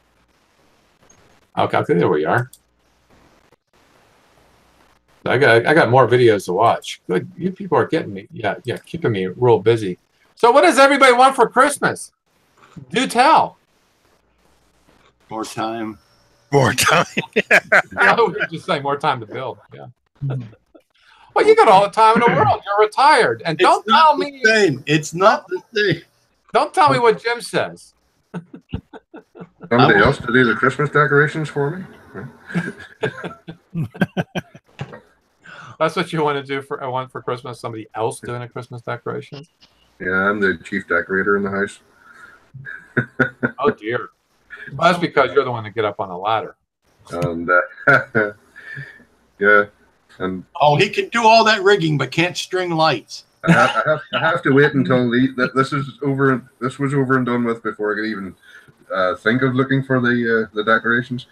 Speaker 2: Okay, there we are. I got more videos to watch. Good, you people are getting me. Yeah, keeping me real busy. So, what does everybody want for Christmas? Do tell.
Speaker 4: More time.
Speaker 7: More time.
Speaker 2: I would just say more time to build. Yeah. Well, you got all the time in the world. You're retired, and don't tell me.
Speaker 4: It's not the same.
Speaker 2: Don't tell me what Jim says.
Speaker 3: Somebody else to do the Christmas decorations for me?
Speaker 2: That's what you want to do for Christmas? Somebody else doing a Christmas decorations?
Speaker 3: Yeah, I'm the chief decorator in the house.
Speaker 2: Oh dear. Well, that's because you're the one that get up on the ladder.
Speaker 3: And yeah, and
Speaker 4: he can do all that rigging, but can't string lights.
Speaker 3: I have to wait until this is over. This was over and done with before I could even think of looking for the decorations.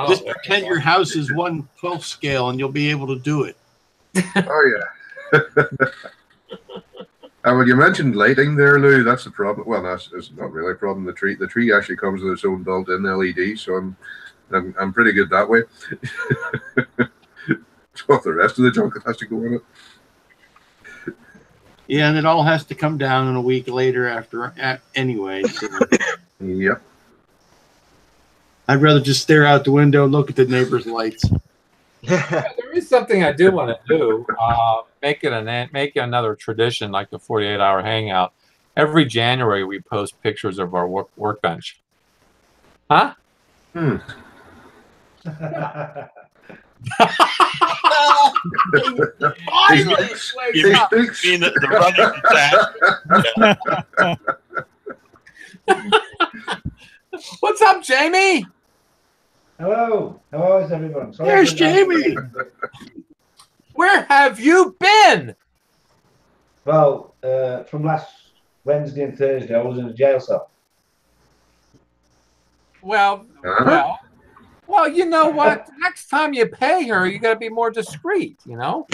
Speaker 4: Just pretend your house is 1/12 scale, and you'll be able to do it.
Speaker 3: Oh yeah. Well, you mentioned lighting there, Lou. That's the problem. Well, it's not really a problem. The tree actually comes with its own built-in LED, so I'm pretty good that way. So the rest of the junk has to go in it.
Speaker 4: Yeah, and it all has to come down in a week later anyway. So.
Speaker 3: Yep.
Speaker 4: I'd rather just stare out the window and look at the neighbor's lights.
Speaker 2: There is something I do want to do. Make another tradition like the 48-hour hangout. Every January we post pictures of our workbench. Huh?
Speaker 7: Being the running
Speaker 2: What's up, Jamie?
Speaker 10: Hello. How is everyone? Sorry,
Speaker 4: There's Jamie.
Speaker 2: Where have you been?
Speaker 10: Well, from last Wednesday and Thursday, I was in a jail cell.
Speaker 2: Well, you know what? Next time you pay her, you got to be more discreet. You know.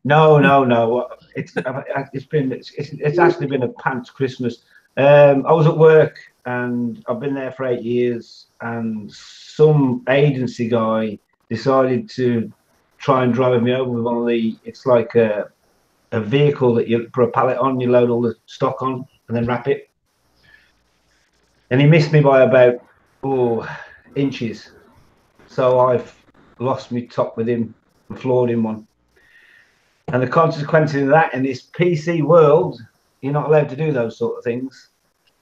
Speaker 10: No. It's actually been a pants Christmas. I was at work and I've been there for 8 years, and some agency guy decided to try and drive me over with one of the. It's like a vehicle that you put a pallet on, you load all the stock on, and then wrap it. And he missed me by about 4 inches, so I've lost my top with him and floored him one. And the consequences of that in this PC world, you're not allowed to do those sort of things.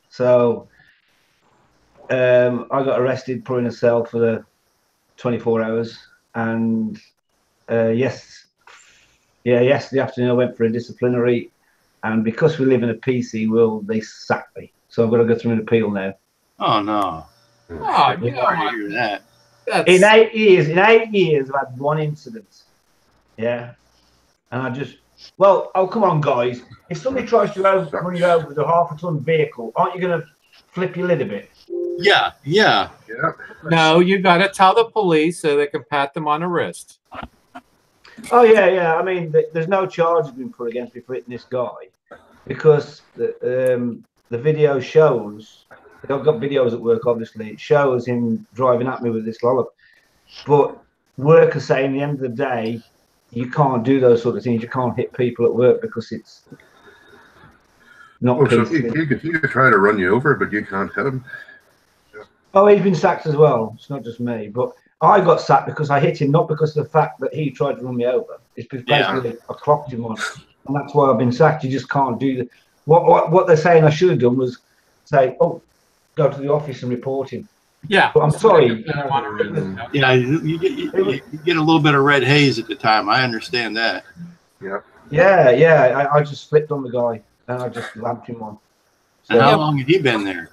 Speaker 10: So I got arrested, put in a cell for the 24 hours, and yesterday afternoon I went for a disciplinary, and because we live in a PC world, they sacked me. So I've got to go through an appeal now.
Speaker 4: Oh no!
Speaker 2: Oh,
Speaker 4: you know, I hear that.
Speaker 10: In 8 years, I've had one incident. Yeah, and I just. Well, oh, come on, guys. If somebody tries to run you over with a half-a-ton vehicle, aren't you going to flip your lid a bit?
Speaker 4: Yeah.
Speaker 2: No, you got to tell the police so they can pat them on the wrist.
Speaker 10: Oh, yeah. I mean, there's no charge been put against me for hitting this guy because the video shows, I've got videos at work, obviously. It shows him driving at me with this lollop. But workers say, in the end of the day, you can't do those sort of things. You can't hit people at work because it's not.
Speaker 3: Oh, so he could try to run you over, but you can't hit him. Yeah.
Speaker 10: Oh, he's been sacked as well. It's not just me, but I got sacked because I hit him, not because of the fact that he tried to run me over. It's because basically I clocked him on, and that's why I've been sacked. You just can't do that. What they're saying I should have done was say, "Oh, go to the office and report him."
Speaker 2: Yeah,
Speaker 10: but I'm sorry.
Speaker 4: Yeah, you get a little bit of red haze at the time. I understand that.
Speaker 10: Yeah. I just flipped on the guy and I just lamped him on.
Speaker 4: So, and how long had he been there?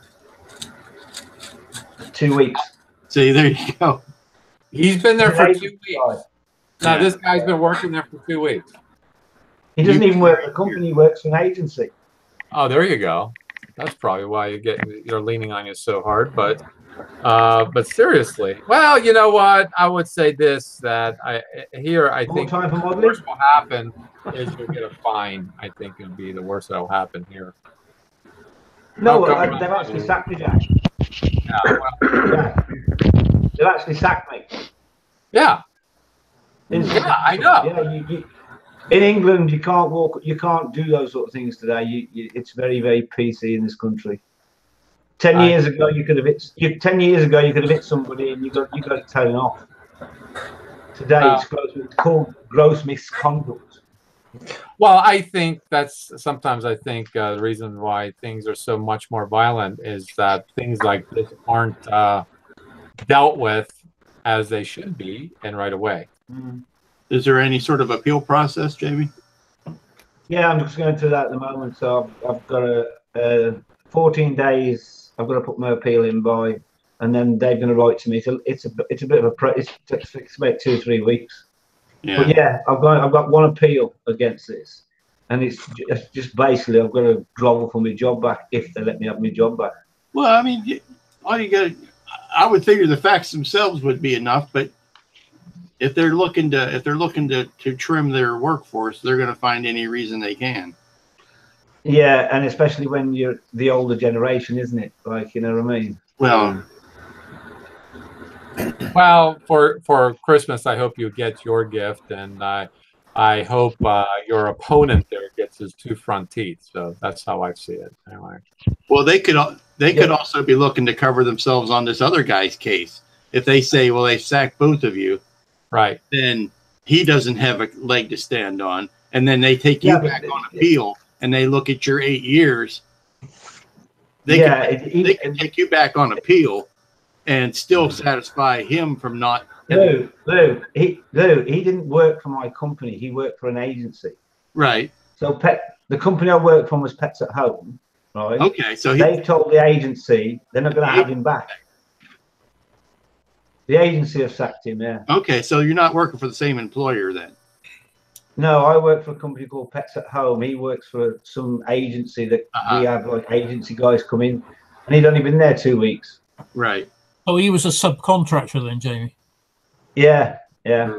Speaker 10: 2 weeks.
Speaker 4: See, there you go.
Speaker 2: He's been there for 2 weeks. Now this guy's been working there for 2 weeks.
Speaker 10: He doesn't even work for a company. He works for an agency.
Speaker 2: Oh, there you go. That's probably why you're leaning on you so hard, but seriously, well, you know what? I would say this, that I think the worst will happen is you'll get a fine. I think it'll be the worst that will happen here.
Speaker 10: No, they've actually sacked me, Jack.
Speaker 2: Yeah,
Speaker 10: They've actually sacked me.
Speaker 2: Yeah. Yeah, I know.
Speaker 10: Yeah, in England, you can't walk, you can't do those sort of things today. It's very, very PC in this country. 10 years ago, you could have hit. 10 years ago, you could have hit somebody, and you got it taken off. Today, it's called gross misconduct.
Speaker 2: Well, I think sometimes I think the reason why things are so much more violent is that things like this aren't dealt with as they should be and right away.
Speaker 4: Is there any sort of appeal process, Jamie?
Speaker 10: Yeah, I'm just going through that at the moment. So I've got 14 days. I've got to put my appeal in by, and then they're going to write to me. So it's a bit of a it's about 2 or 3 weeks.
Speaker 4: Yeah.
Speaker 10: But yeah, I've got one appeal against this, and it's just basically I've got to grovel for my job back if they let me have my job back.
Speaker 4: Well, I mean, all you got. I would figure the facts themselves would be enough, but if they're looking to trim their workforce, they're going to find any reason they can.
Speaker 10: Yeah, and especially when you're the older generation, isn't it? Like, you know what I mean?
Speaker 2: Well, for Christmas, I hope you get your gift, and I hope your opponent there gets his 2 front teeth. So that's how I see it. Anyway.
Speaker 4: Well, they could also be looking to cover themselves on this other guy's case. If they say, well, they sacked both of you,
Speaker 2: right?
Speaker 4: Then he doesn't have a leg to stand on, and then they take you back on appeal, and they look at your 8 years. They can take you back on appeal and still satisfy him from not.
Speaker 10: Lou, he didn't work for my company. He worked for an agency.
Speaker 4: Right.
Speaker 10: So the company I worked for was Pets at Home. Right.
Speaker 4: Okay. So
Speaker 10: they told the agency they're not going to have him back. The agency have sacked him. Yeah.
Speaker 4: Okay. So you're not working for the same employer then?
Speaker 10: No, I work for a company called Pets at Home. He works for some agency that we have like agency guys come in, and he'd only been there 2 weeks.
Speaker 4: Right.
Speaker 1: Oh, he was a subcontractor then, Jamie.
Speaker 10: Yeah, yeah.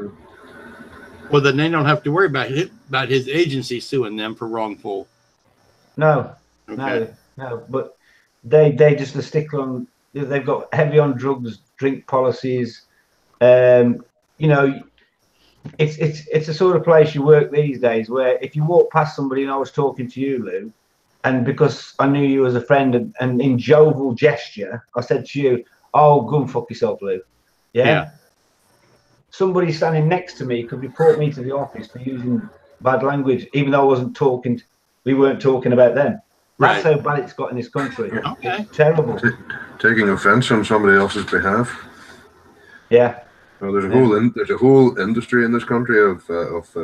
Speaker 4: Well, then they don't have to worry about his agency suing them for wrongful.
Speaker 10: No,
Speaker 4: okay.
Speaker 10: no. But they just a stickler on. They've got heavy on drugs, drink policies. You know, it's a sort of place you work these days where if you walk past somebody and I was talking to you, Lou, and because I knew you as a friend and in jovial gesture, I said to you, "Oh, go and fuck yourself, Lou." Yeah. Somebody standing next to me could report me to the office for using bad language, even though I wasn't talking. We weren't talking about them. That's how bad it's got in this country.
Speaker 4: Okay.
Speaker 10: It's terrible.
Speaker 3: Taking offence on somebody else's behalf.
Speaker 10: Yeah.
Speaker 3: Well, there's a whole industry in this country of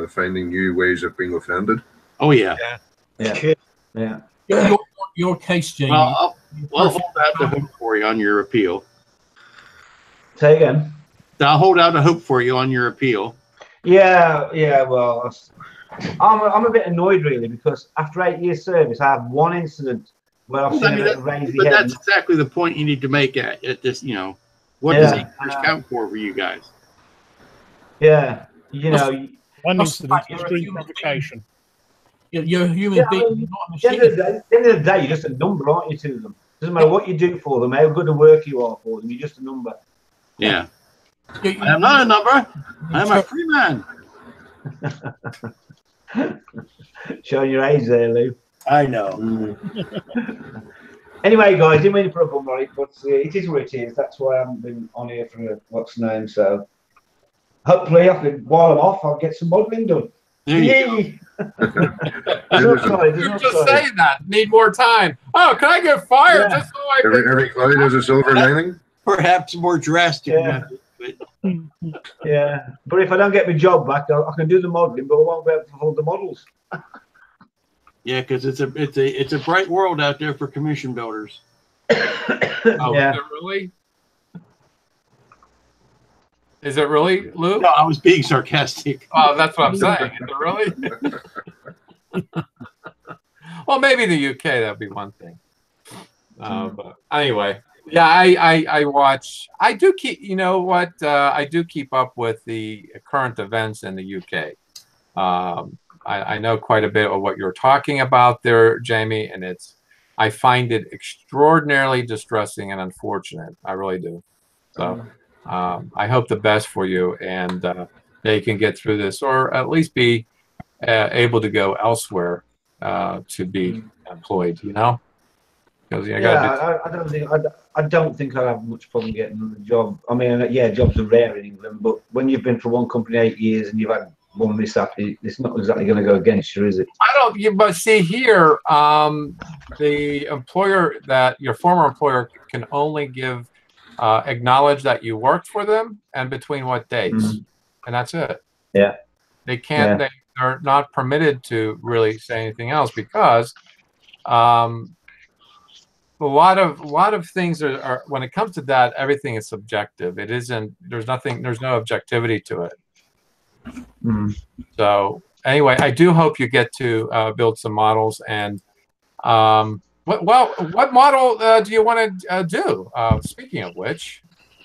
Speaker 3: finding new ways of being offended.
Speaker 4: Oh yeah.
Speaker 10: Yeah.
Speaker 1: Your case, Jamie.
Speaker 4: Well, I'll hold out the hope for you on your appeal.
Speaker 10: Say again.
Speaker 4: I'll hold out a hope for you on your appeal.
Speaker 10: Yeah. Well, I'm a bit annoyed really because after 8 years service, I have one incident where I've seen it raise the head.
Speaker 4: That's exactly the point you need to make at this. You know, what does 8 years count for you guys?
Speaker 10: Yeah, you know,
Speaker 5: one incident is gratification.
Speaker 1: You're a human being, not a machine.
Speaker 10: At the end of the day, you're just a number, aren't you, to them? Doesn't matter what you do for them, how good a work you are for them, you're just a number.
Speaker 4: Yeah. I am not a number. I am a free man.
Speaker 10: Showing your age there, Lou.
Speaker 4: I know.
Speaker 10: Anyway, guys, didn't mean to put up on right, but it is what it is. That's why I haven't been on here for what's known. So hopefully, while I'm off, I'll get some modelling done.
Speaker 2: You're just saying that. Need more time. Oh, can I get fired just so I can...
Speaker 3: Every cloud has a silver lining?
Speaker 4: Perhaps more drastic.
Speaker 10: Yeah, but if I don't get my job back, I can do the modelling, but I won't be able to hold the models.
Speaker 4: Yeah, because it's a bright world out there for commission builders.
Speaker 2: Oh, yeah. Is it really? Is it really, Lou?
Speaker 4: No, I was being sarcastic.
Speaker 2: Oh, that's what I'm saying. Is it really? Well, maybe the UK, that'd be one thing. But anyway, yeah, I watch. I do keep. You know what? I do keep up with the current events in the UK. I know quite a bit of what you're talking about there, Jamie, and I find it extraordinarily distressing and unfortunate. I really do. So I hope the best for you, and they can get through this, or at least be able to go elsewhere to be employed. You know, because
Speaker 10: I don't think I'll have much problem getting another job. I mean, yeah, jobs are rare in England, but when you've been for one company 8 years and you've had one mishap, it's not exactly going to go against you, is it?
Speaker 2: I don't. But see here, the employer that your former employer can only give acknowledge that you worked for them and between what dates, and that's it.
Speaker 10: Yeah.
Speaker 2: They can't.
Speaker 10: Yeah.
Speaker 2: They're not permitted to really say anything else because a lot of things are when it comes to that, everything is subjective. It isn't. There's nothing. There's no objectivity to it. So anyway, I do hope you get to build some models. And what model do you want to do? Speaking of which,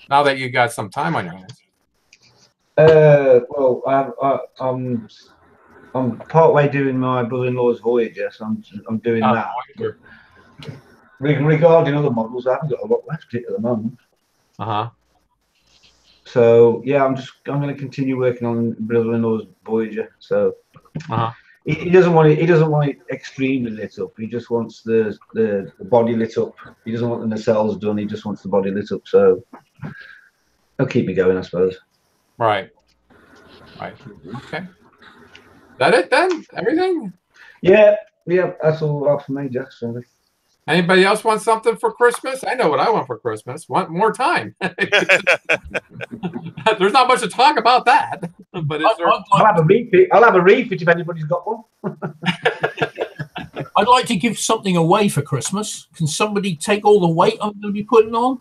Speaker 2: now that you got some time on your hands.
Speaker 10: Well, I'm partway doing my brother-in-law's Voyager, so I'm doing that. Regarding other models, I haven't got a lot left at the moment. So yeah, I'm going to continue working on brother-in-law's Voyager. So he doesn't want it extremely lit up. He just wants the body lit up. He doesn't want the nacelles done. He just wants the body lit up. So he'll keep me going, I suppose.
Speaker 2: Right. Okay. Is that it then? Everything?
Speaker 10: Yeah. That's all for me, Jack. Sorry.
Speaker 2: Anybody else want something for Christmas? I know what I want for Christmas. Want more time. There's not much to talk about that. But
Speaker 10: I'll have a refit. If anybody's got one.
Speaker 1: I'd like to give something away for Christmas. Can somebody take all the weight I'm going to be putting on?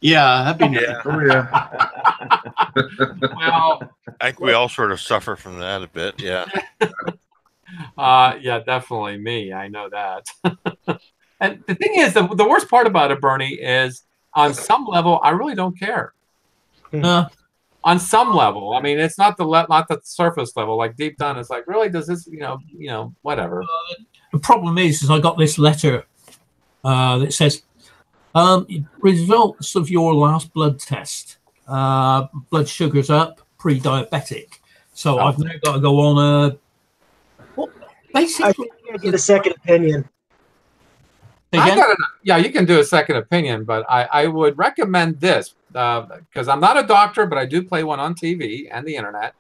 Speaker 4: Yeah, that'd be nice.
Speaker 3: Oh, yeah.
Speaker 2: Well,
Speaker 7: I think we all sort of suffer from that a bit. Yeah.
Speaker 2: Yeah, definitely me. I know that. And the thing is, the worst part about it, Bernie, is on some level, I really don't care. On some level, I mean, it's not the surface level. Like deep down, it's like, really, does this, whatever.
Speaker 1: The problem is I got this letter that says, results of your last blood test, blood sugar's up, pre-diabetic. So I've now got to go on basically
Speaker 8: I get a second opinion.
Speaker 2: Yeah, you can do a second opinion, but I would recommend this because I'm not a doctor, but I do play one on TV and the internet.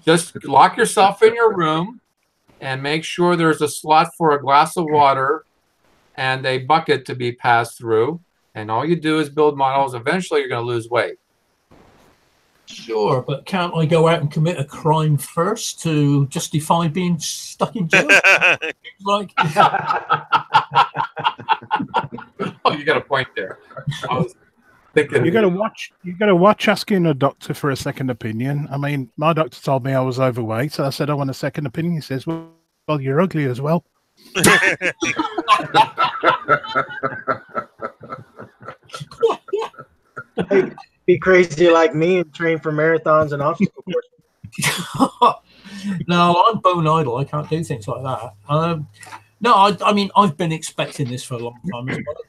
Speaker 2: Just lock yourself in your room and make sure there's a slot for a glass of water and a bucket to be passed through. And all you do is build models. Eventually, you're going to lose weight.
Speaker 1: Sure, but can't I go out and commit a crime first to justify being stuck in jail? Like,
Speaker 2: oh, you got a point there. I was thinking
Speaker 5: You got to watch asking a doctor for a second opinion. I mean, my doctor told me I was overweight, so I said I want a second opinion. He says, "Well, you're ugly as well."
Speaker 8: Hey, be crazy like me and train for marathons and obstacle courses.
Speaker 1: No, I'm bone idle. I can't do things like that. No, I mean, I've been expecting this for a long time.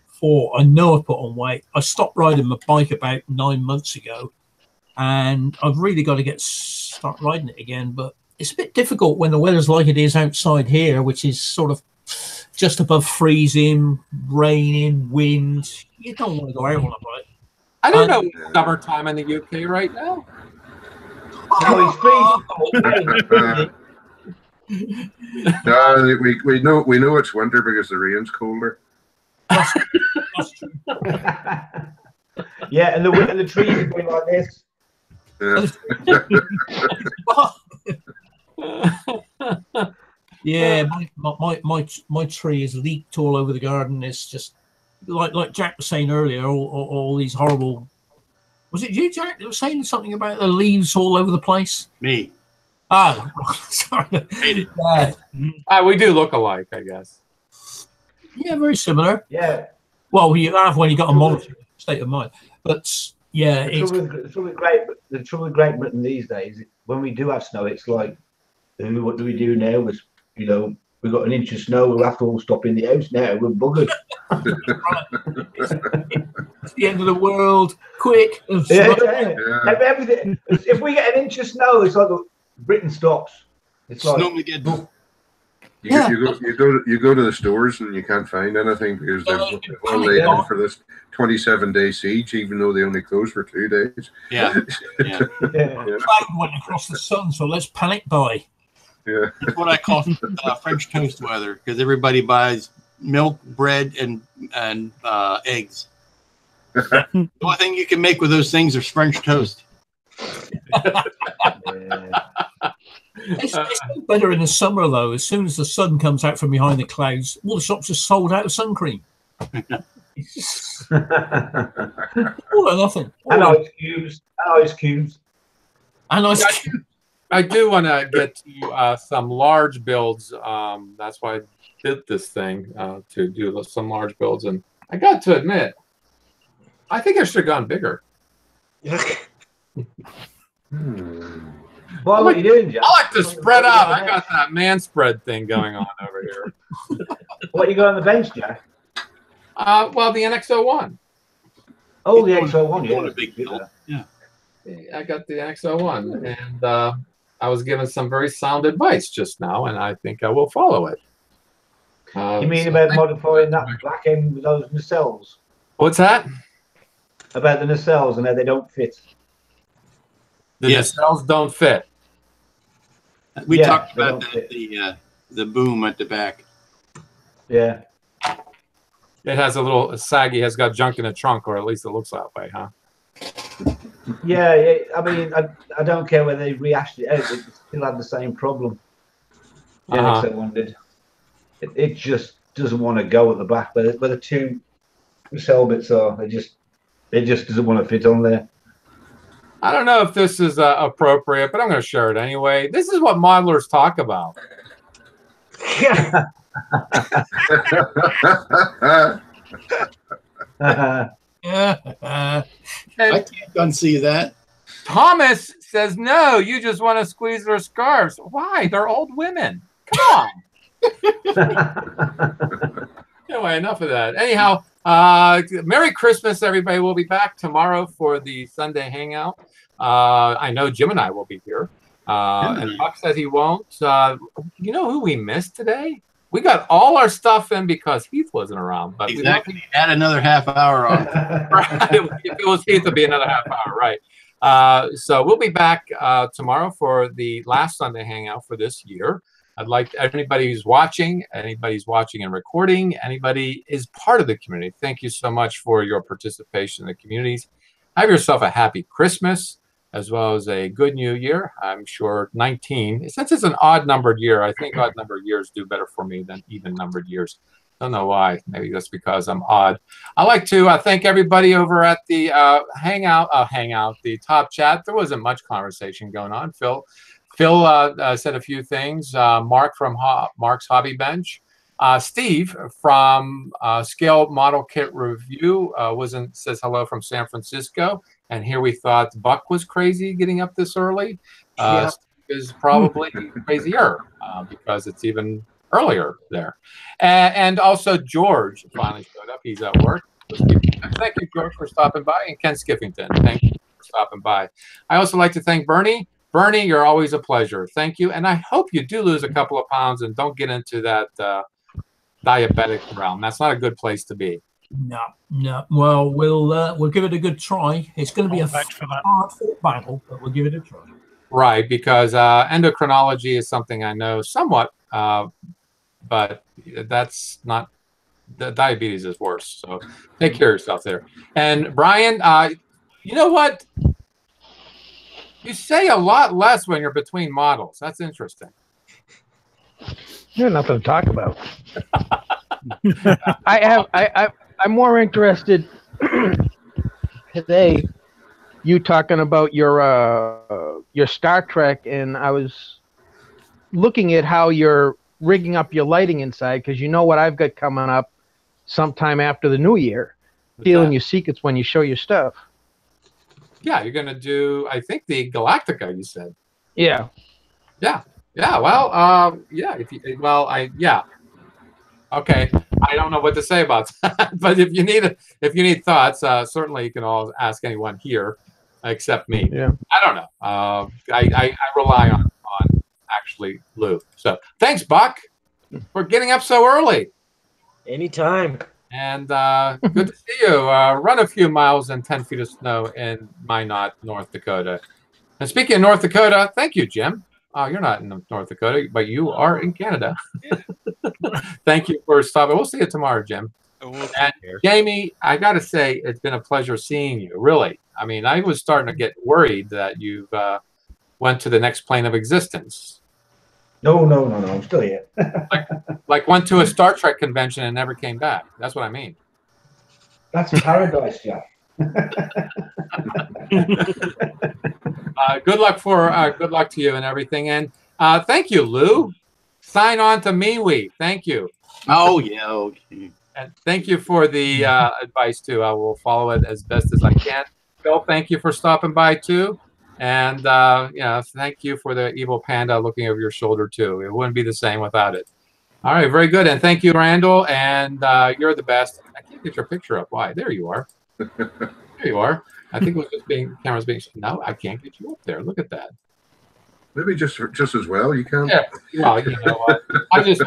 Speaker 1: Before I know I put on weight. I stopped riding my bike about 9 months ago, and I've really got to start riding it again. But it's a bit difficult when the weather's like it is outside here, which is sort of just above freezing, raining, wind. You don't want to go out on a bike.
Speaker 2: I don't know it's summertime in the UK right now.
Speaker 3: No, we know it's winter because the rain's colder.
Speaker 1: That's true.
Speaker 10: Yeah, and the trees are going like this.
Speaker 1: Yeah, my tree is leaked all over the garden. It's just like Jack was saying earlier, all these horrible. Was it you, Jack, that was saying something about the leaves all over the place?
Speaker 4: Me.
Speaker 1: Oh, sorry.
Speaker 2: We do look alike, I guess.
Speaker 1: Yeah, very similar.
Speaker 10: Yeah.
Speaker 1: Well, you have when you got a monitor state of mind, but yeah,
Speaker 10: the trouble with Great Britain these days, when we do have snow, it's like, what do we do now? We've got an inch of snow. We'll have to all stop in the house now. We're buggered.
Speaker 1: It's the end of the world. Quick.
Speaker 10: Everything. If we get an inch of snow, it's like Britain stops. It's like
Speaker 4: Snowmageddon.
Speaker 3: You go to the stores and you can't find anything because they're all laid in for this 27-day siege, even though they only closed for 2 days.
Speaker 4: Yeah.
Speaker 1: Cloud went across the sun, so let's panic buy.
Speaker 3: Yeah.
Speaker 4: That's what I call French toast weather, because everybody buys milk, bread, and eggs. The only thing you can make with those things is French toast.
Speaker 1: It's better in the summer, though. As soon as the sun comes out from behind the clouds, all the shops are sold out of sun cream. All or nothing.
Speaker 10: And ice cubes.
Speaker 2: I do want to get to some large builds. That's why I did this thing, to do some large builds. And I got to admit, I think I should have gone bigger.
Speaker 10: What are you doing, Jack?
Speaker 2: I like to spread out. I got that man spread thing going on over here.
Speaker 10: What you got on the bench, Jack?
Speaker 2: Well, the NX-01.
Speaker 10: Oh, the NX-01,
Speaker 4: A big build. Yeah.
Speaker 2: I got the NX-01, and I was given some very sound advice just now, and I think I will follow it.
Speaker 10: You mean about modifying that black end with those nacelles?
Speaker 2: What's that?
Speaker 10: About the nacelles and how they don't fit.
Speaker 2: The nacelles don't fit.
Speaker 4: We talked about that, the boom at the back.
Speaker 10: Yeah.
Speaker 2: It has a little saggy, has got junk in the trunk, or at least it looks that way, huh?
Speaker 10: Yeah, I mean, I don't care whether they rehashed it out, it still had the same problem. The NX-01 did. It just doesn't want to go at the back, but the two nacelle bits are, it just doesn't want to fit on there.
Speaker 2: I don't know if this is appropriate, but I'm going to share it anyway. This is what modelers talk about.
Speaker 4: I can't unsee that.
Speaker 2: Thomas says, no, you just want to squeeze their scarves. Why? They're old women. Come on. Anyway, enough of that. Anyhow, Merry Christmas, everybody. We'll be back tomorrow for the Sunday Hangout. I know Jim and I will be here. And Buck said he won't. You know who we missed today? We got all our stuff in because Heath wasn't around. But
Speaker 4: exactly. Add another half hour on.
Speaker 2: Right. If it was Heath, it'd be another half hour, right? So we'll be back tomorrow for the last Sunday Hangout for this year. I'd like anybody who's watching and recording, anybody is part of the community. Thank you so much for your participation in the communities. Have yourself a happy Christmas, as well as a good new year. I'm sure 19, since it's an odd numbered year, I think odd numbered years do better for me than even numbered years. Don't know why. Maybe that's because I'm odd. I'd like to thank everybody over at the Hangout, the top chat. There wasn't much conversation going on. Phil said a few things. Mark from Mark's Hobby Bench. Steve from Scale Model Kit Review says hello from San Francisco. And here we thought Buck was crazy getting up this early. Steve is probably crazier because it's even earlier there. And also George finally showed up. He's at work. Thank you, George, for stopping by. And Ken Skiffington, thank you for stopping by. I also like to thank Bernie. Bernie, you're always a pleasure. Thank you. And I hope you do lose a couple of pounds and don't get into that diabetic realm. That's not a good place to be.
Speaker 1: No. Well, we'll give it a good try. It's going to be a hard-fought battle, but we'll give it a try.
Speaker 2: Right, because endocrinology is something I know somewhat, but that's not. The diabetes is worse. So take care of yourself there. And Brian, you know what? You say a lot less when you're between models. That's interesting.
Speaker 9: There's nothing to talk about. I'm more interested today. You talking about your Star Trek, and I was looking at how you're rigging up your lighting inside, because you know what I've got coming up sometime after the new year. Stealing your secrets when you show your stuff.
Speaker 2: Yeah, you're gonna do, I think, the Galactica. You said.
Speaker 9: Yeah.
Speaker 2: Yeah. Well, yeah. Okay. I don't know what to say about that. But if you need thoughts, certainly you can all ask anyone here, except me.
Speaker 9: Yeah.
Speaker 2: I don't know. I rely on actually Lou. So thanks, Buck, for getting up so early.
Speaker 8: Anytime.
Speaker 2: And good to see you. Run a few miles in 10 feet of snow in Minot, North Dakota. And speaking of North Dakota, thank you, Jim. You're not in North Dakota, but you are in Canada. Thank you for stopping. We'll see you tomorrow, Jim.
Speaker 7: We'll
Speaker 2: And Jamie, I got to say, it's been a pleasure seeing you. Really. I mean, I was starting to get worried that you've went to the next plane of existence.
Speaker 10: No, I'm still here.
Speaker 2: like went to a Star Trek convention and never came back. That's what I mean.
Speaker 10: That's paradise, Jack.
Speaker 2: Good luck to you and everything. And thank you, Lou. Sign on to MeWe. Thank you.
Speaker 4: Oh, yeah. Okay.
Speaker 2: And thank you for the advice, too. I will follow it as best as I can. Bill, thank you for stopping by, too. And, thank you for the evil panda looking over your shoulder, too. It wouldn't be the same without it. All right, very good. And thank you, Randall. And you're the best. I can't get your picture up. Why? There you are. There you are. I think it was just camera's being. No, I can't get you up there. Look at that.
Speaker 3: Maybe just as well. You can.
Speaker 2: Yeah. Well, you know what? I just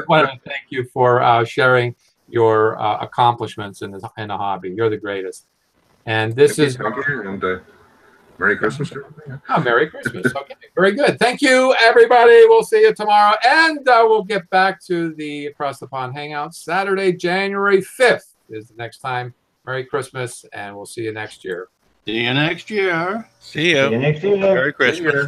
Speaker 2: wanted to thank you for sharing your accomplishments in the hobby. You're the greatest. And this is.
Speaker 3: Thank you. And Merry Christmas to everybody.
Speaker 2: Oh, Merry Christmas. Okay, very good. Thank you, everybody. We'll see you tomorrow. And we'll get back to the Across the Pond Hangout. Saturday, January 5th is the next time. Merry Christmas, and we'll see you next year.
Speaker 4: See you next year.
Speaker 7: See you.
Speaker 10: See you next year.
Speaker 7: Merry Christmas.